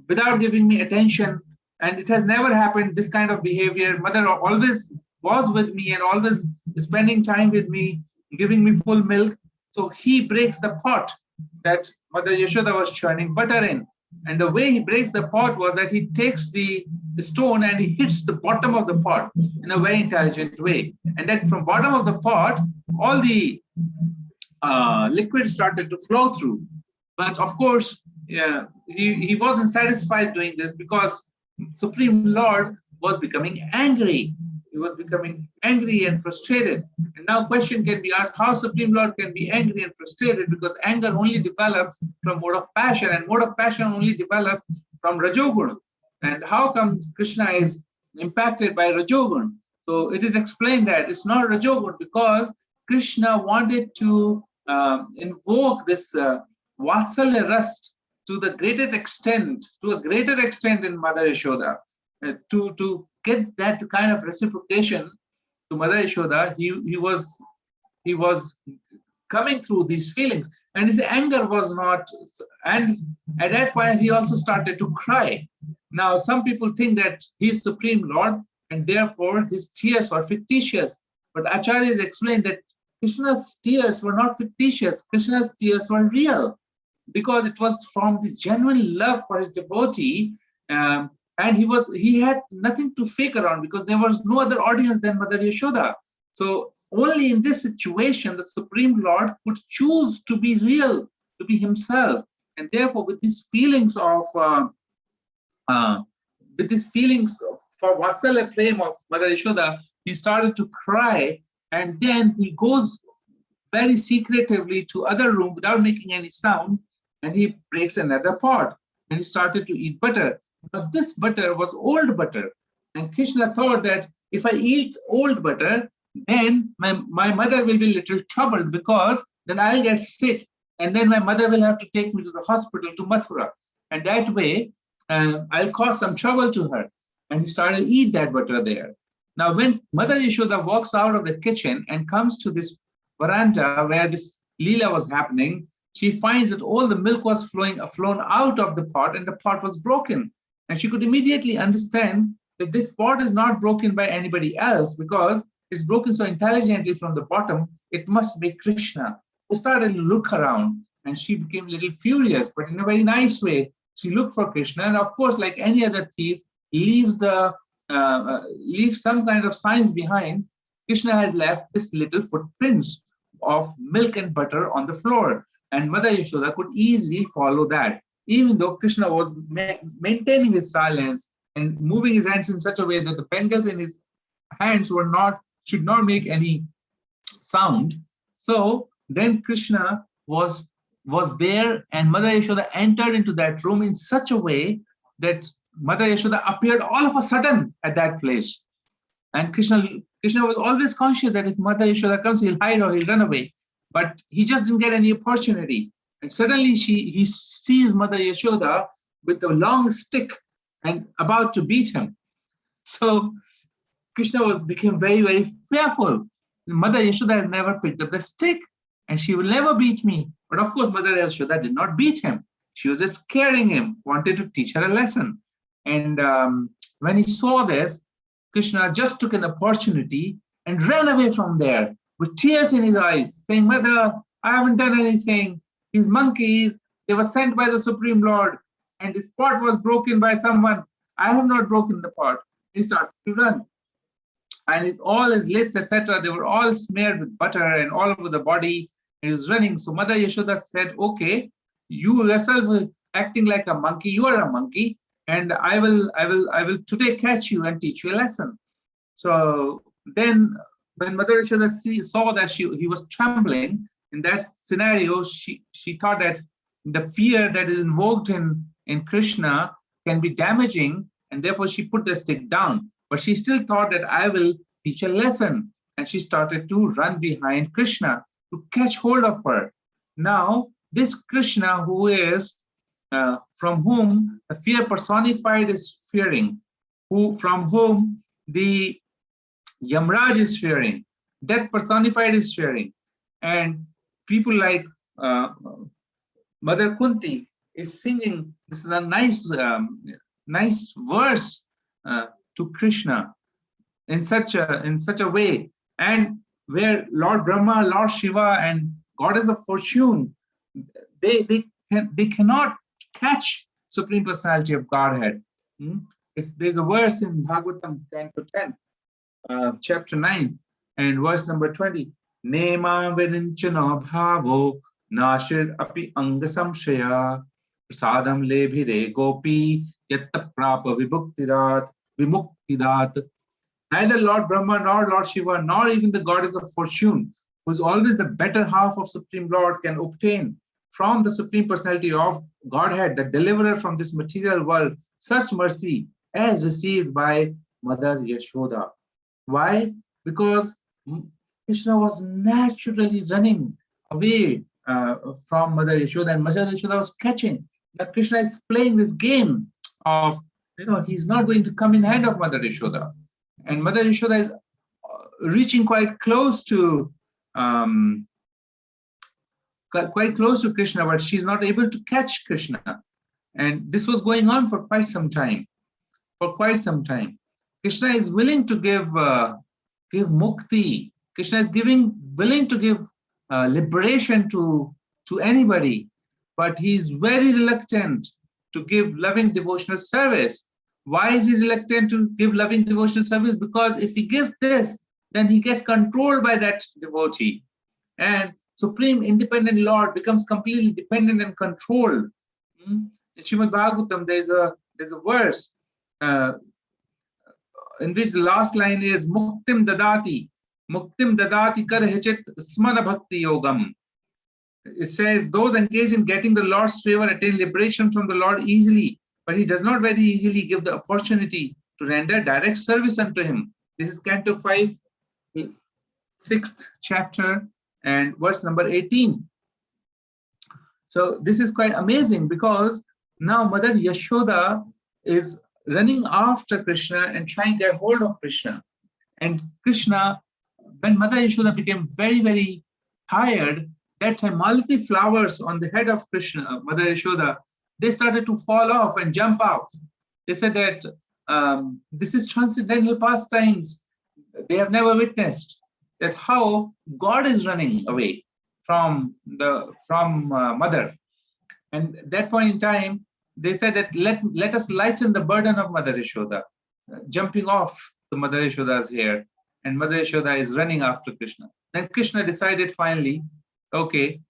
without giving me attention, and it has never happened, this kind of behavior. Mother always was with me and always spending time with me, giving me full milk. So he breaks the pot that Mother Yashoda was churning butter in. And the way he breaks the pot was that he takes the stone and he hits the bottom of the pot in a very intelligent way. And then from bottom of the pot, all the liquid started to flow through. But of course, he wasn't satisfied doing this, because Supreme Lord was becoming angry. He was becoming angry and frustrated. And now question can be asked, how Supreme Lord can be angry and frustrated, because anger only develops from mode of passion, and mode of passion only develops from Rajogun. And how come Krishna is impacted by Rajogun? So it is explained that it's not Rajogun, because Krishna wanted to invoke this Vatsalya rust to the greatest extent, to a greater extent in Mother Yashoda. To get that kind of reciprocation to Mother Yashoda, he was coming through these feelings, and his anger was not. And at that point, he also started to cry. Now, some people think that he's Supreme Lord, and therefore his tears were fictitious. But Acharyas explained that Krishna's tears were not fictitious. Krishna's tears were real, because it was from the genuine love for his devotee. And he had nothing to fake around, because there was no other audience than Mother Yashoda. So only in this situation, the Supreme Lord could choose to be real, to be himself. And therefore, with these feelings for Vatsalya Prem of Mother Yashoda, he started to cry, and then he goes very secretively to other room without making any sound, and he breaks another pot, and he started to eat butter. But this butter was old butter, and Krishna thought that if I eat old butter, then my mother will be a little troubled, because then I'll get sick, and then my mother will have to take me to the hospital to Mathura, and that way I'll cause some trouble to her. And he started to eat that butter there. Now, when Mother Yashoda walks out of the kitchen and comes to this veranda where this Leela was happening, she finds that all the milk was flown out of the pot, and the pot was broken. And she could immediately understand that this pot is not broken by anybody else, because it's broken so intelligently from the bottom, it must be Krishna. She started to look around, and she became a little furious, but in a very nice way. She looked for Krishna, and of course, like any other thief, leaves some kind of signs behind. Krishna has left this little footprints of milk and butter on the floor, and Mother Yashoda could easily follow that, even though Krishna was maintaining his silence and moving his hands in such a way that the bangles in his hands should not make any sound. So then Krishna was there, and Mother Yashoda entered into that room in such a way that Mother Yashoda appeared all of a sudden at that place. And Krishna was always conscious that if Mother Yashoda comes, he'll hide or he'll run away. But he just didn't get any opportunity. And suddenly he sees Mother Yashoda with a long stick and about to beat him. So Krishna became very, very fearful. Mother Yashoda has never picked up the stick, and she will never beat me. But of course, Mother Yashoda did not beat him. She was just scaring him, wanted to teach her a lesson. And when he saw this, Krishna just took an opportunity and ran away from there with tears in his eyes, saying, Mother, I haven't done anything. These monkeys, they were sent by the Supreme Lord, and this pot was broken by someone. I have not broken the pot. He started to run. And all his lips, etc., they were all smeared with butter and all over the body. He was running. So Mother Yashoda said, okay, you yourself are acting like a monkey. You are a monkey, and I will today catch you and teach you a lesson. So then when Mother Yashoda saw that he was trembling, in that scenario, she thought that the fear that is invoked in Krishna can be damaging, and therefore she put the stick down. But she still thought that I will teach a lesson, and she started to run behind Krishna to catch hold of her. Now, this Krishna who is from whom the fear personified is fearing, from whom the Yamraj is fearing, death personified is fearing, and people like Mother Kunti is singing. This is a nice verse to Krishna in such a way, and where Lord Brahma, Lord Shiva, and goddess of fortune, they cannot catch Supreme Personality of Godhead. There's a verse in Bhagavatam 10:10, chapter 9, and verse number 20. Nema virinchana bhavo nashir api anga samshaya prasadam lebhire gopi yatta prapa vimuktidat. Neither Lord Brahma nor Lord Shiva nor even the goddess of fortune, who is always the better half of Supreme Lord, can obtain from the Supreme Personality of Godhead, the deliverer from this material world, such mercy as received by Mother Yashoda. Why? Because Krishna was naturally running away from Mother Yashoda, and Mother Yashoda was catching. That Krishna is playing this game of, he's not going to come in hand of Mother Yashoda. And Mother Yashoda is reaching quite close to Krishna, but she's not able to catch Krishna. And this was going on for quite some time. Krishna is willing to give mukti. Krishna is willing to give liberation to anybody, but he's very reluctant to give loving devotional service. Why is he reluctant to give loving devotional service? Because if he gives this, then he gets controlled by that devotee. And Supreme Independent Lord becomes completely dependent and controlled. In Srimad Bhagavatam, there's a verse in which the last line is Muktim dadati karhechit smana bhakti yogam. It says, those engaged in getting the Lord's favor attain liberation from the Lord easily, but he does not very easily give the opportunity to render direct service unto him. This is Canto 5, 6th chapter, and verse number 18. So this is quite amazing, because now Mother Yashoda is running after Krishna and trying to get hold of Krishna. And Krishna, when Mother Yashoda became very, very tired, that time Malati flowers on the head of Krishna, Mother Yashoda, they started to fall off and jump out. They said that this is transcendental pastimes. They have never witnessed that how God is running away from Mother. And at that point in time, they said that let us lighten the burden of Mother Yashoda, jumping off the Mother Yashoda's hair, and Mother Yashoda is running after Krishna. Then Krishna decided finally, okay,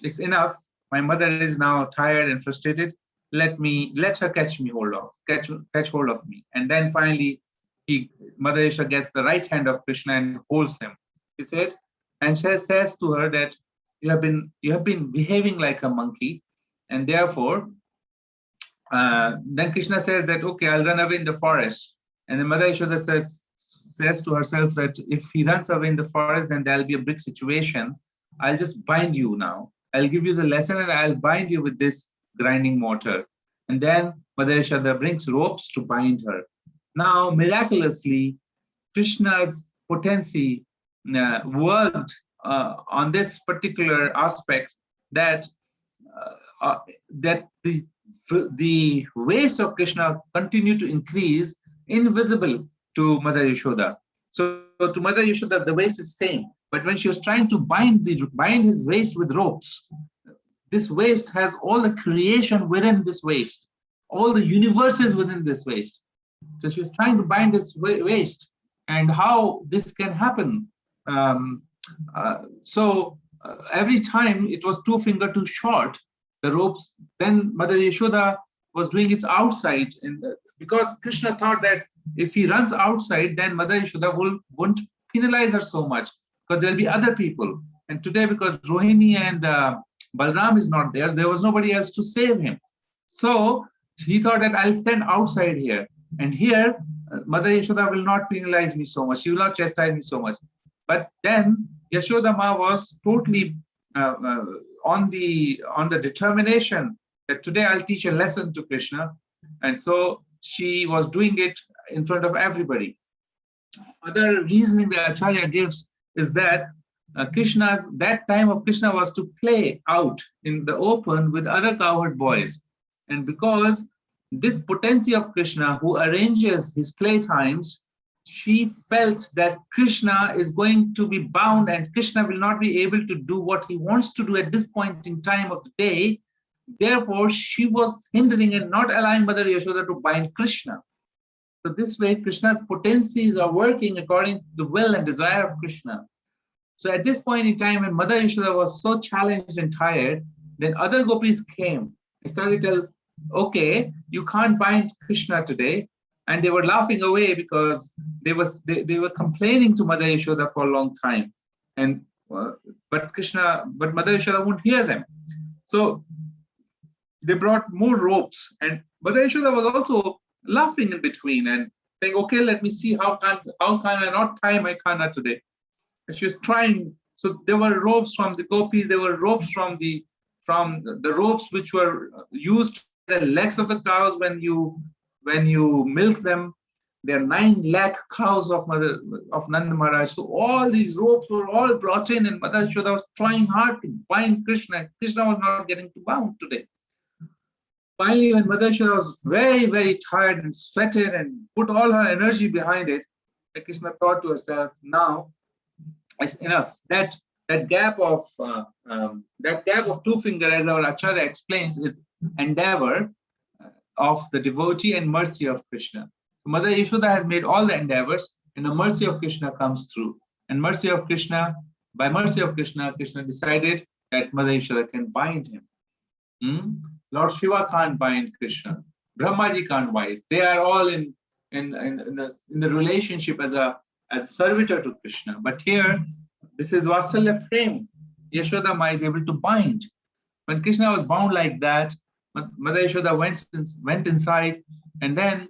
it's enough. My mother is now tired and frustrated. Let her catch hold of me. And then finally, Mother Yashoda gets the right hand of Krishna and holds him. He said, and she says to her that you have been behaving like a monkey, and therefore, then Krishna says that, okay, I'll run away in the forest. And then Mother Yashoda says to herself that if he runs away in the forest, then there'll be a big situation. I'll just bind you now. I'll give you the lesson and I'll bind you with this grinding mortar. And then Mother Yashoda brings ropes to bind her. Now, miraculously, Krishna's potency worked on this particular aspect, that the waist of Krishna continued to increase, invisible to Mother Yashoda. So to Mother Yashoda, the waist is same. But when she was trying to bind his waist with ropes, this waist has all the creation within this waist, all the universes within this waist. So she was trying to bind this waist, and how this can happen. Every time it was 2 finger too short, the ropes, then Mother Yashoda was doing it outside, because Krishna thought that if he runs outside, then Mother Yashoda won't penalize her so much, because there'll be other people. And today, because Rohini and Balram is not there, there was nobody else to save him. So he thought that I'll stand outside here. And here, Mother Yashoda will not penalize me so much. She will not chastise me so much. But then Yashoda Ma was totally on the determination that today I'll teach a lesson to Krishna. And so she was doing it in front of everybody. Other reasoning that Acharya gives is that that time of Krishna was to play out in the open with other cowherd boys. And because this potency of Krishna, who arranges his playtimes she felt that Krishna is going to be bound and Krishna will not be able to do what he wants to do at this point in time of the day. Therefore, she was hindering and not allowing Mother Yashoda to bind Krishna. So this way, Krishna's potencies are working according to the will and desire of Krishna. So at this point in time, when Mother Yashoda was so challenged and tired, then other gopis came and started to tell, okay, you can't bind Krishna today. And they were laughing away because they were complaining to Mother Yashoda for a long time. And but Mother Yashoda wouldn't hear them. So they brought more ropes, and Mother Yashoda was also laughing in between and saying, okay, let me see how can I not tie my kana today. And she was trying. So there were ropes from the gopis, there were ropes from the ropes which were used to the legs of the cows when you milk them. There are 9 lakh cows of Nanda Maharaj. So all these ropes were all brought in, and Mother Yashoda was trying hard to bind Krishna. Krishna was not getting to bound today. Finally, when Mother Yashoda was very, very tired and sweated and put all her energy behind it, Krishna thought to herself, now it's enough. That gap of 2 fingers, as our Acharya explains, is endeavor of the devotee and mercy of Krishna. Mother Yashoda has made all the endeavors, and the mercy of Krishna comes through. And by mercy of Krishna, Krishna decided that Mother Yashoda can bind him. Lord Shiva can't bind Krishna. Brahmaji can't bind. They are all in the relationship as a servitor to Krishna. But here, this is Vatsalya frame. Yashoda Ma is able to bind. When Krishna was bound like that, Mother Yashoda went inside, and then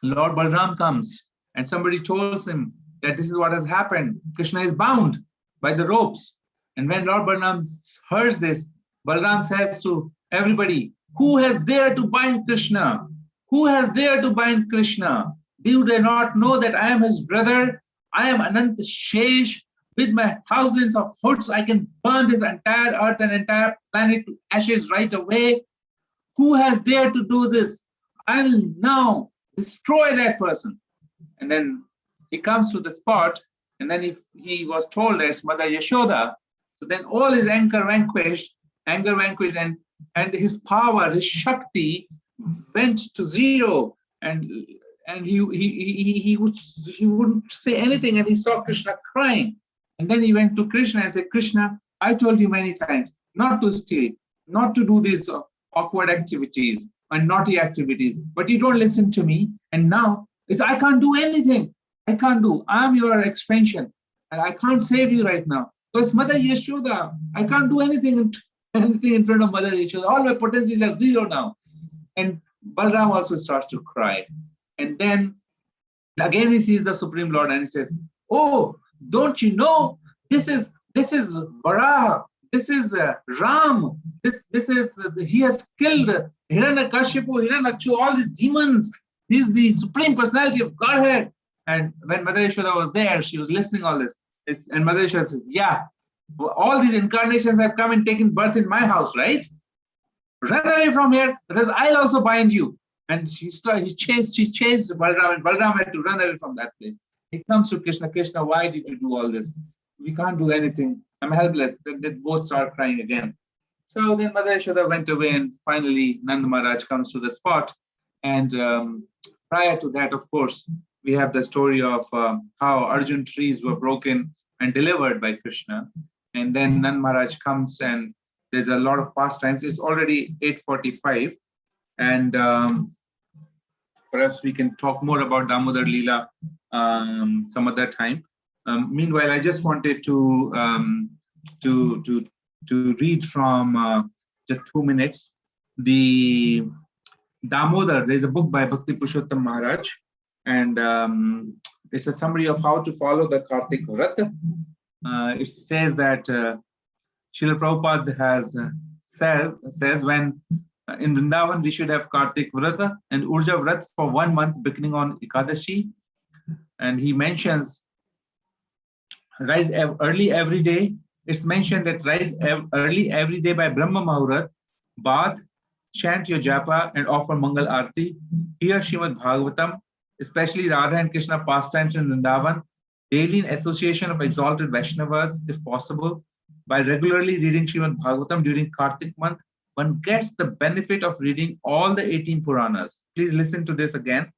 Lord Balram comes, and somebody tells him that this is what has happened. Krishna is bound by the ropes. And when Lord Balram hears this, Balram says to everybody, who has dared to bind Krishna? Who has dared to bind Krishna? Do they not know that I am his brother? I am Ananta Shesh. With my thousands of hoods, I can burn this entire earth and entire planet to ashes right away. Who has dared to do this? I will now destroy that person. And then he comes to the spot, and then he was told that it's Mother Yashoda. So then all his anger vanquished, and his power, his Shakti went to zero, and he wouldn't say anything, and he saw Krishna crying. And then he went to Krishna and said, Krishna, I told you many times not to steal, not to do these awkward activities and naughty activities, but you don't listen to me. And now I can't do anything. I can't do. I'm your expansion, and I can't save you right now. So it's Mother Yashoda. I can't do anything in front of Mother Yashoda. All my potencies are zero now. And Balram also starts to cry. And then again he sees the Supreme Lord and he says, oh, don't you know, this is Varaha, this is Ram, he has killed Hiranyakashipu, Hiranyakshu, all these demons. He is the Supreme Personality of Godhead. And when Mother Yashoda was there, she was listening all this. And Mother Yashoda said, yeah, all these incarnations have come and taken birth in my house, right? Run away from here, because I'll also bind you. And she chased Balram, and Balram had to run away from that place. He comes to Krishna, Krishna, why did you do all this? We can't do anything. I'm helpless. Then they both start crying again. So then Mother Yashoda went away, and finally Nanda Maharaj comes to the spot. And prior to that, of course, we have the story of how Arjun trees were broken and delivered by Krishna. And then Nanda Maharaj comes, and there's a lot of pastimes. It's already 8:45, and perhaps we can talk more about Damodar Leela some other time. Meanwhile, I just wanted to read from just 2 minutes the Damodar. There's a book by Bhakti Purushottam Maharaj, and it's a summary of how to follow the Kartik Vrat. It says that Srila Prabhupada says when in Vrindavan we should have Kartik Vrata and Urja Vrat for 1 month beginning on Ekadashi. And he mentions rise early every day. It's mentioned that rise early every day by Brahma Muhurat, bath, chant your japa, and offer Mangal Arti, hear Srimad Bhagavatam, especially Radha and Krishna pastimes in Vrindavan, daily in association of exalted Vaishnavas, if possible, by regularly reading Srimad Bhagavatam during Kartik month, one gets the benefit of reading all the 18 Puranas. Please listen to this again.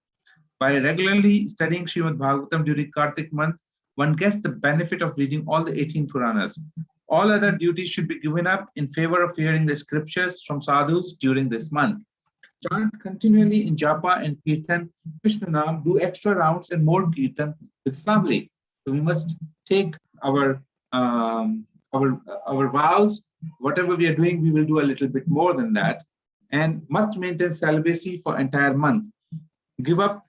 By regularly studying Srimad Bhagavatam during Kartik month, one gets the benefit of reading all the 18 Puranas. All other duties should be given up in favor of hearing the scriptures from sadhus during this month. Chant continually in japa and kirtan, Krishna Nam, do extra rounds and more kirtan with family. So we must take our vows. Whatever we are doing, we will do a little bit more than that, and must maintain celibacy for entire month. Give up.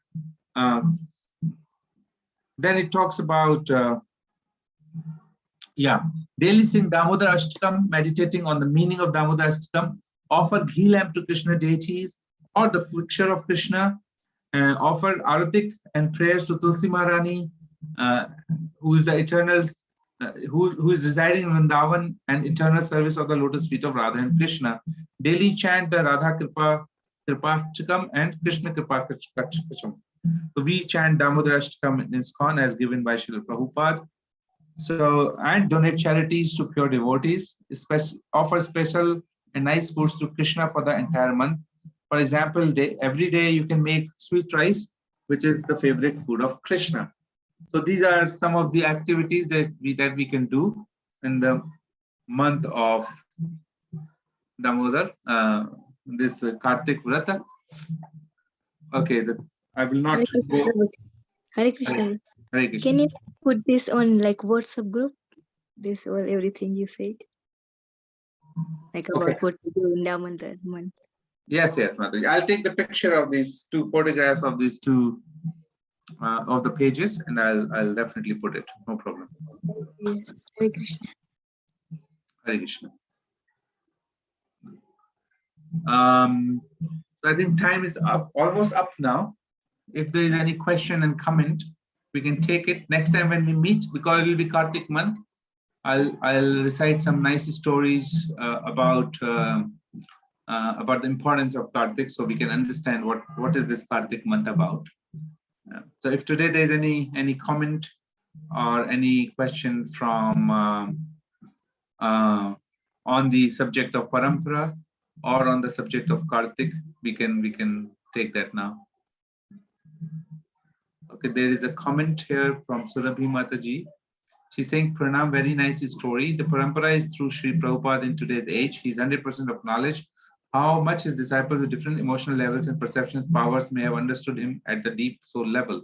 Then it talks about daily sing Damodar Ashtakam, meditating on the meaning of Damodar Ashtakam, offer ghee lamp to Krishna deities or the picture of Krishna, offer aratik and prayers to Tulsi Maharani, who is the eternal, who is residing in Vrindavan and eternal service of the lotus feet of Radha and Krishna. Daily chant the Radha Kripachakam and Krishna Kripachakam. So we chant Damodar Ashtakam in ISKCON as given by Srila Prabhupada. So, and donate charities to pure devotees, offer special and nice foods to Krishna for the entire month. For example, every day you can make sweet rice, which is the favorite food of Krishna. So these are some of the activities that we can do in the month of Damodar, this Kartik Vrata. Okay, I will not go. Hare Krishna. Hare Krishna. Can you put this on like WhatsApp group? This was everything you said. Like about what to do in Damodar month. Yes, Mataji. I'll take the picture of these two photographs of these two of the pages, and I'll definitely put it. No problem. Yes. Hare Krishna. Hare Krishna. So I think time is up, almost up now. If there is any question and comment, we can take it next time when we meet, because it will be Kartik month. I'll recite some nice stories about the importance of Kartik, so we can understand what is this Kartik month about. So if today there is any comment or any question from on the subject of Parampara or on the subject of Kartik, we can take that now. Okay, there is a comment here from Surabhi Mataji. She's saying, Pranam, very nice story. The Parampara is through Sri Prabhupada in today's age. He's 100% of knowledge. How much his disciples with different emotional levels and perceptions, powers may have understood him at the deep soul level.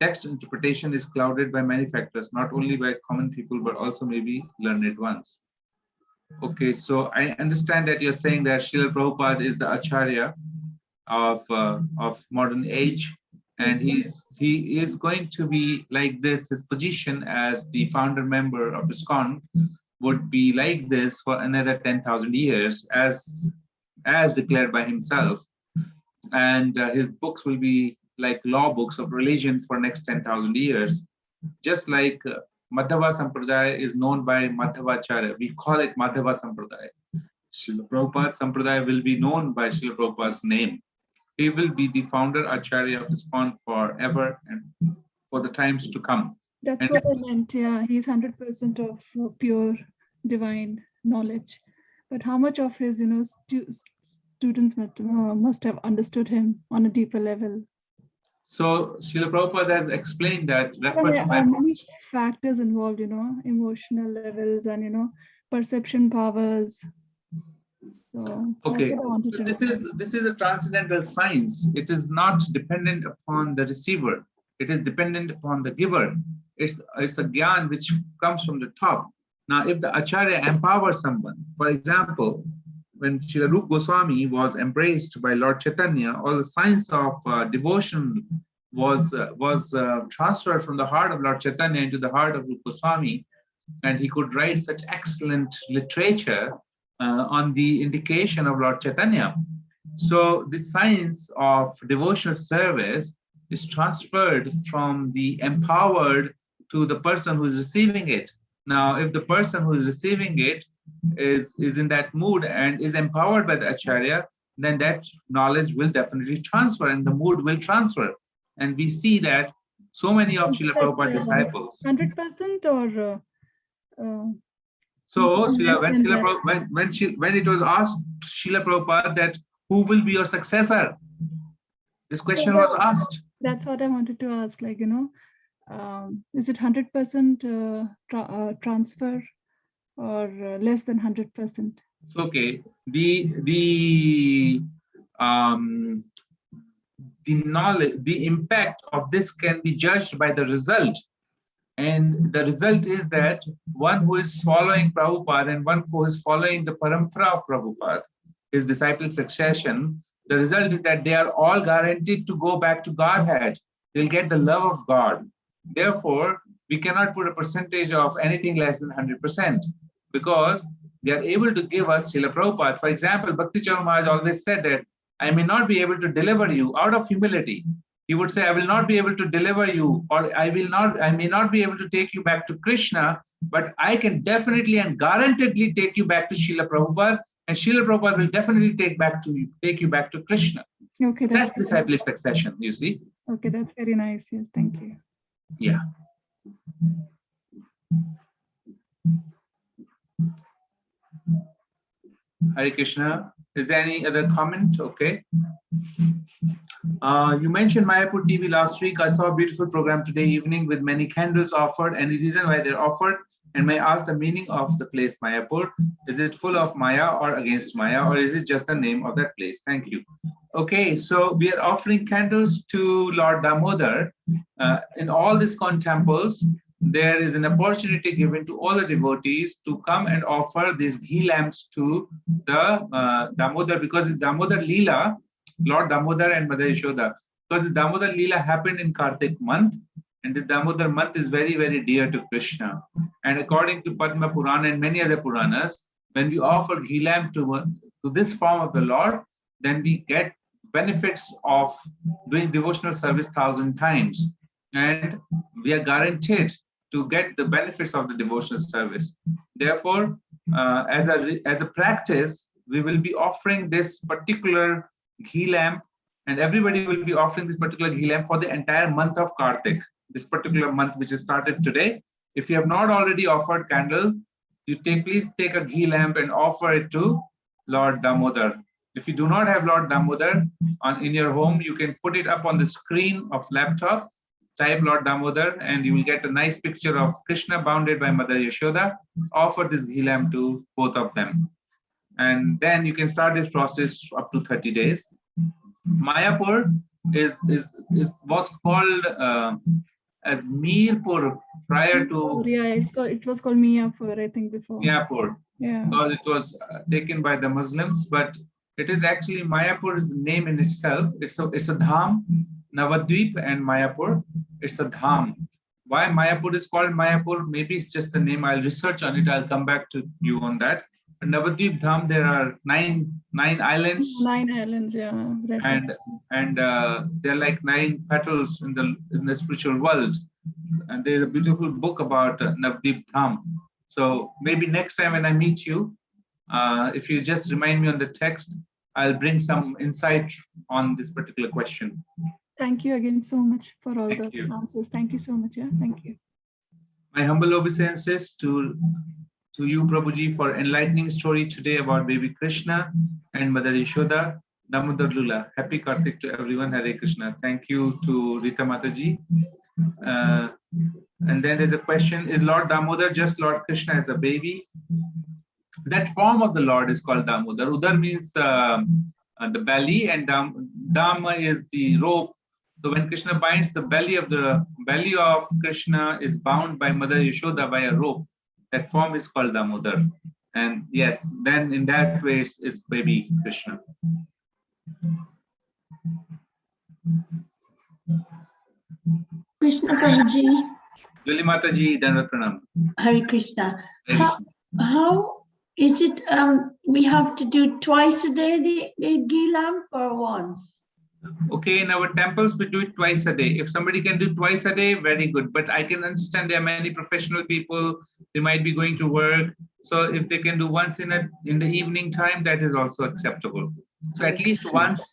Text interpretation is clouded by many factors, not only by common people, but also maybe learned ones. Okay, so I understand that you're saying that Srila Prabhupada is the Acharya of modern age, and he is going to be like this. His position as the founder member of ISKCON would be like this for another 10,000 years, as declared by himself, and his books will be like law books of religion for next 10,000 years. Just like Madhava Sampradaya is known by Madhavacharya, we call it Madhava Sampradaya. Srila Prabhupada Sampradaya will be known by Srila Prabhupada's name. He will be the founder Acharya of ISKCON forever and for the times to come. That's what I meant. Yeah, he's 100% of pure divine knowledge. But how much of his, students must have understood him on a deeper level? So Srila Prabhupada has explained that. There are many factors involved, emotional levels and perception powers. So okay, so this is a transcendental science. It is not dependent upon the receiver. It is dependent upon the giver. It's a gyan which comes from the top. Now, if the Acharya empowers someone, for example, when Srila Rupa Goswami was embraced by Lord Chaitanya, all the science of devotion was transferred from the heart of Lord Chaitanya into the heart of Rupa Goswami, and he could write such excellent literature on the indication of Lord Chaitanya. So the science of devotional service is transferred from the empowered to the person who is receiving it. Now, if the person who is receiving it is in that mood and is empowered by the Acharya, then that knowledge will definitely transfer and the mood will transfer. And we see that so many of Srila Prabhupada disciples. 100% or So less than that. when it was asked to Srila Prabhupada that who will be your successor, this question was asked. That's what I wanted to ask. Like, is it 100% transfer or less than 100%? Okay, the knowledge, the impact of this can be judged by the result. And the result is that one who is following Prabhupada and one who is following the Parampara of Prabhupada, his disciple succession, the result is that they are all guaranteed to go back to Godhead. They'll get the love of God. Therefore, we cannot put a percentage of anything less than 100% because they are able to give us Srila Prabhupada. For example, Bhakti Charan Maharaj always said that I may not be able to deliver you out of humility. He would say, I will not be able to deliver you, or I may not be able to take you back to Krishna, but I can definitely and guaranteedly take you back to Srila Prabhupada, and Srila Prabhupada will definitely take you back to Krishna. Okay, that's disciple succession, you see. Okay, that's very nice. Yes, thank you. Yeah. Hare Krishna. Is there any other comment? Okay. You mentioned Mayapur TV last week. I saw a beautiful program today evening with many candles offered. Any reason why they're offered? And may I ask the meaning of the place Mayapur? Is it full of Maya or against Maya, or is it just the name of that place? Thank you. Okay, so we are offering candles to Lord Damodar. In all these temples, there is an opportunity given to all the devotees to come and offer these ghee lamps to the Damodar, because it's Damodar Leela, Lord Damodar and Mother Yashoda. Because the Damodar Leela happened in Kartik month, and this Damodar month is very, very dear to Krishna. And according to Padma Purana and many other Puranas, when we offer ghee lamp to this form of the Lord, then we get benefits of doing devotional service 1,000 times. And we are guaranteed to get the benefits of the devotional service. Therefore, as a practice, we will be offering this particular ghee lamp, and everybody will be offering this particular ghee lamp for the entire month of Kartik, this particular month which is started today. If you have not already offered candle, please take a ghee lamp and offer it to Lord Damodar. If you do not have Lord Damodar in your home, you can put it up on the screen of laptop, type Lord Damodar, and you will get a nice picture of Krishna bounded by Mother Yashoda. Offer this ghee lamp to both of them. And then you can start this process up to 30 days. Mayapur is what's called as Mirpur prior to... Yeah, it was called Miyapur, I think, before. Mayapur. Yeah. Because it was taken by the Muslims, but it is actually Mayapur is the name in itself. It's a dham, Navadvip and Mayapur. It's a dham. Why Mayapur is called Mayapur? Maybe it's just the name. I'll research on it. I'll come back to you on that. But Navadvip Dham, there are nine islands. 9 islands, yeah. Right. And they're like 9 petals in the spiritual world. And there's a beautiful book about Navadvip Dham. So maybe next time when I meet you, if you just remind me on the text, I'll bring some insight on this particular question. Thank you again so much for all the answers. Thank you so much. Yeah, thank you. My humble obeisances to you, Prabhuji, for enlightening story today about baby Krishna and Mother Yashoda, Damodar Lula. Happy Kartik to everyone. Hare Krishna. Thank you to Rita Mataji. And then there's a question, is Lord Damodar just Lord Krishna as a baby? That form of the Lord is called Damodar. Udar means the belly, and Dama is the rope. So when Krishna binds, the belly of Krishna is bound by Mother Yashoda by a rope. That form is called Damodar. And yes, then in that way it's baby Krishna. Krishna Prabhuji. Juli Mataji, Dandavat Pranam. Hare Krishna. How is it we have to do twice a day the ghee lamp or once? Okay, in our temples we do it twice a day. If somebody can do twice a day, very good. But I can understand there are many professional people, they might be going to work. So if they can do once in the evening time, that is also acceptable. So at least once,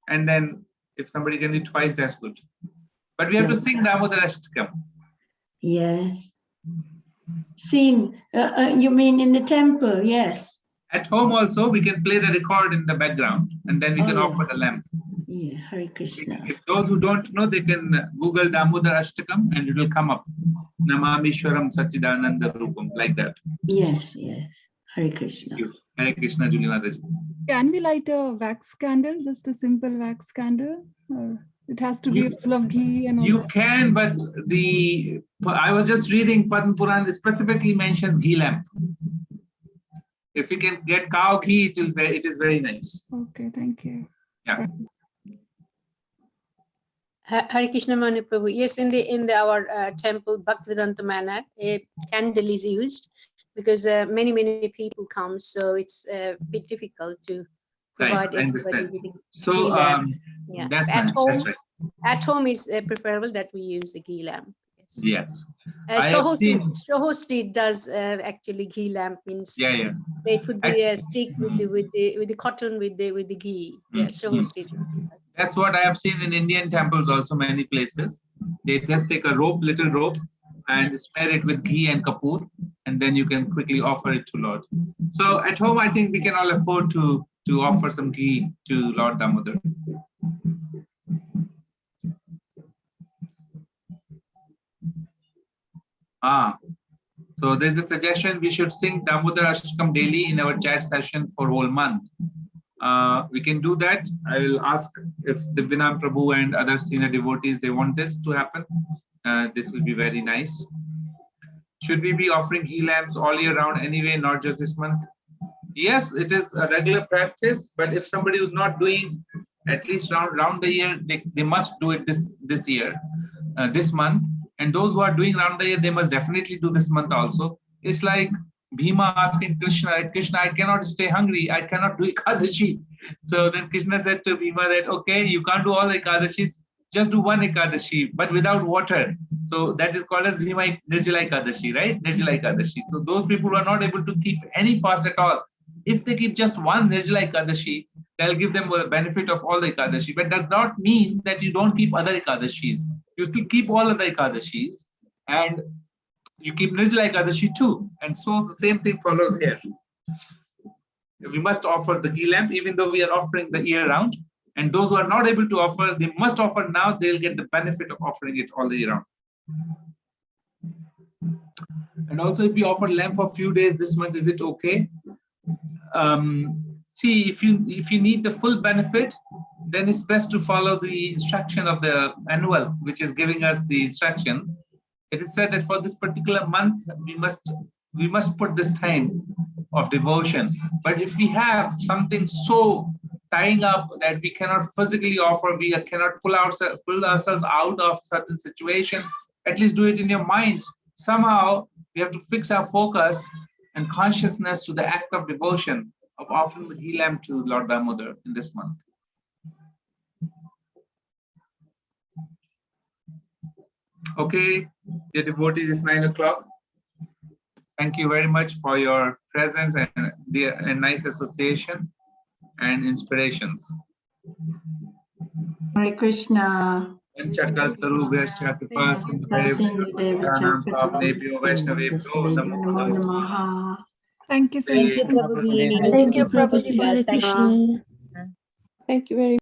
and then if somebody can do twice, that's good. But we have to Yeah. sing Damodar Ashtakam. Yes. Seen, you mean in the temple? Yes. At home also, we can play the record in the background, and then we can offer yes. the lamp. Yeah, Hare Krishna. If those who don't know, they can Google Damodar Ashtakam and it will come up. Namamishwaram Satchidananda Rupam, like that. Yes, yes. Hare Krishna. Thank you. Hare Krishna, Julie Mataji. Can we light a wax candle, just a simple wax candle? Or it has to be full of ghee and all You that? can, but I was just reading Padma Puran, it specifically mentions ghee lamp. If you can get cow ghee, it is very nice. Okay, thank you. Yeah. Hare Krishna Manu Prabhu. Yes, in our temple Bhaktivedanta Manor, a candle is used because many people come, so it's a bit difficult to provide Right, I everybody understand. with a So ghee lamp. Yeah. that's At nice. home, That's right. At home is preferable that we use the ghee lamp. Yes. Yes. I have seen. Soho Street does actually ghee lamp, means Yeah. they put the stick with the cotton with the ghee. Yeah, Soho Street. That's what I have seen in Indian temples also, many places. They just take a little rope, and smear it with ghee and kapoor, and then you can quickly offer it to Lord. So at home, I think we can all afford to offer some ghee to Lord Damodar. So there's a suggestion we should sing Damodar Ashtakam daily in our chat session for whole month. We can do that. I will ask if Divyanand Prabhu and other senior devotees, they want this to happen. This will be very nice. Should we be offering ghee lamps all year round anyway, not just this month? Yes, it is a regular practice, but if somebody who's not doing at least round the year, they must do it this year, this month. And those who are doing round the year, they must definitely do this month also. It's like Bhima asking Krishna, I cannot stay hungry. I cannot do Ekadashi. So then Krishna said to Bhima that, okay, you can't do all Ekadashis, just do one Ekadashi, but without water. So that is called as Bhima Nirjala Ekadashi, right? Nirjala Ekadashi. So those people who are not able to keep any fast at all, if they keep just one Nirjala Ekadashi, they'll give them the benefit of all the Ekadashi, but does not mean that you don't keep other Ekadashis. You still keep all of the Ekadashis, and you keep Nirjala Ekadashi too. And so the same thing follows here. We must offer the ghee lamp, even though we are offering the year round. And those who are not able to offer, they must offer now. They'll get the benefit of offering it all the year round. And also, if we offer lamp for a few days this month, is it okay? See, if you need the full benefit, then it's best to follow the instruction of the manual, which is giving us the instruction. It is said that for this particular month, we must put this time of devotion. But if we have something so tying up that we cannot physically offer, we cannot pull ourselves out of certain situation, at least do it in your mind. Somehow we have to fix our focus and consciousness to the act of devotion of offering the ghee lamp to Lord Damodar in this month. Okay, dear devotees, it's 9 o'clock. Thank you very much for your presence and a nice association and inspirations. Hare Krishna. Thank you so much. Thank you, Prabhuji. Thank you, Prabhuji. Hare Krishna. Thank you very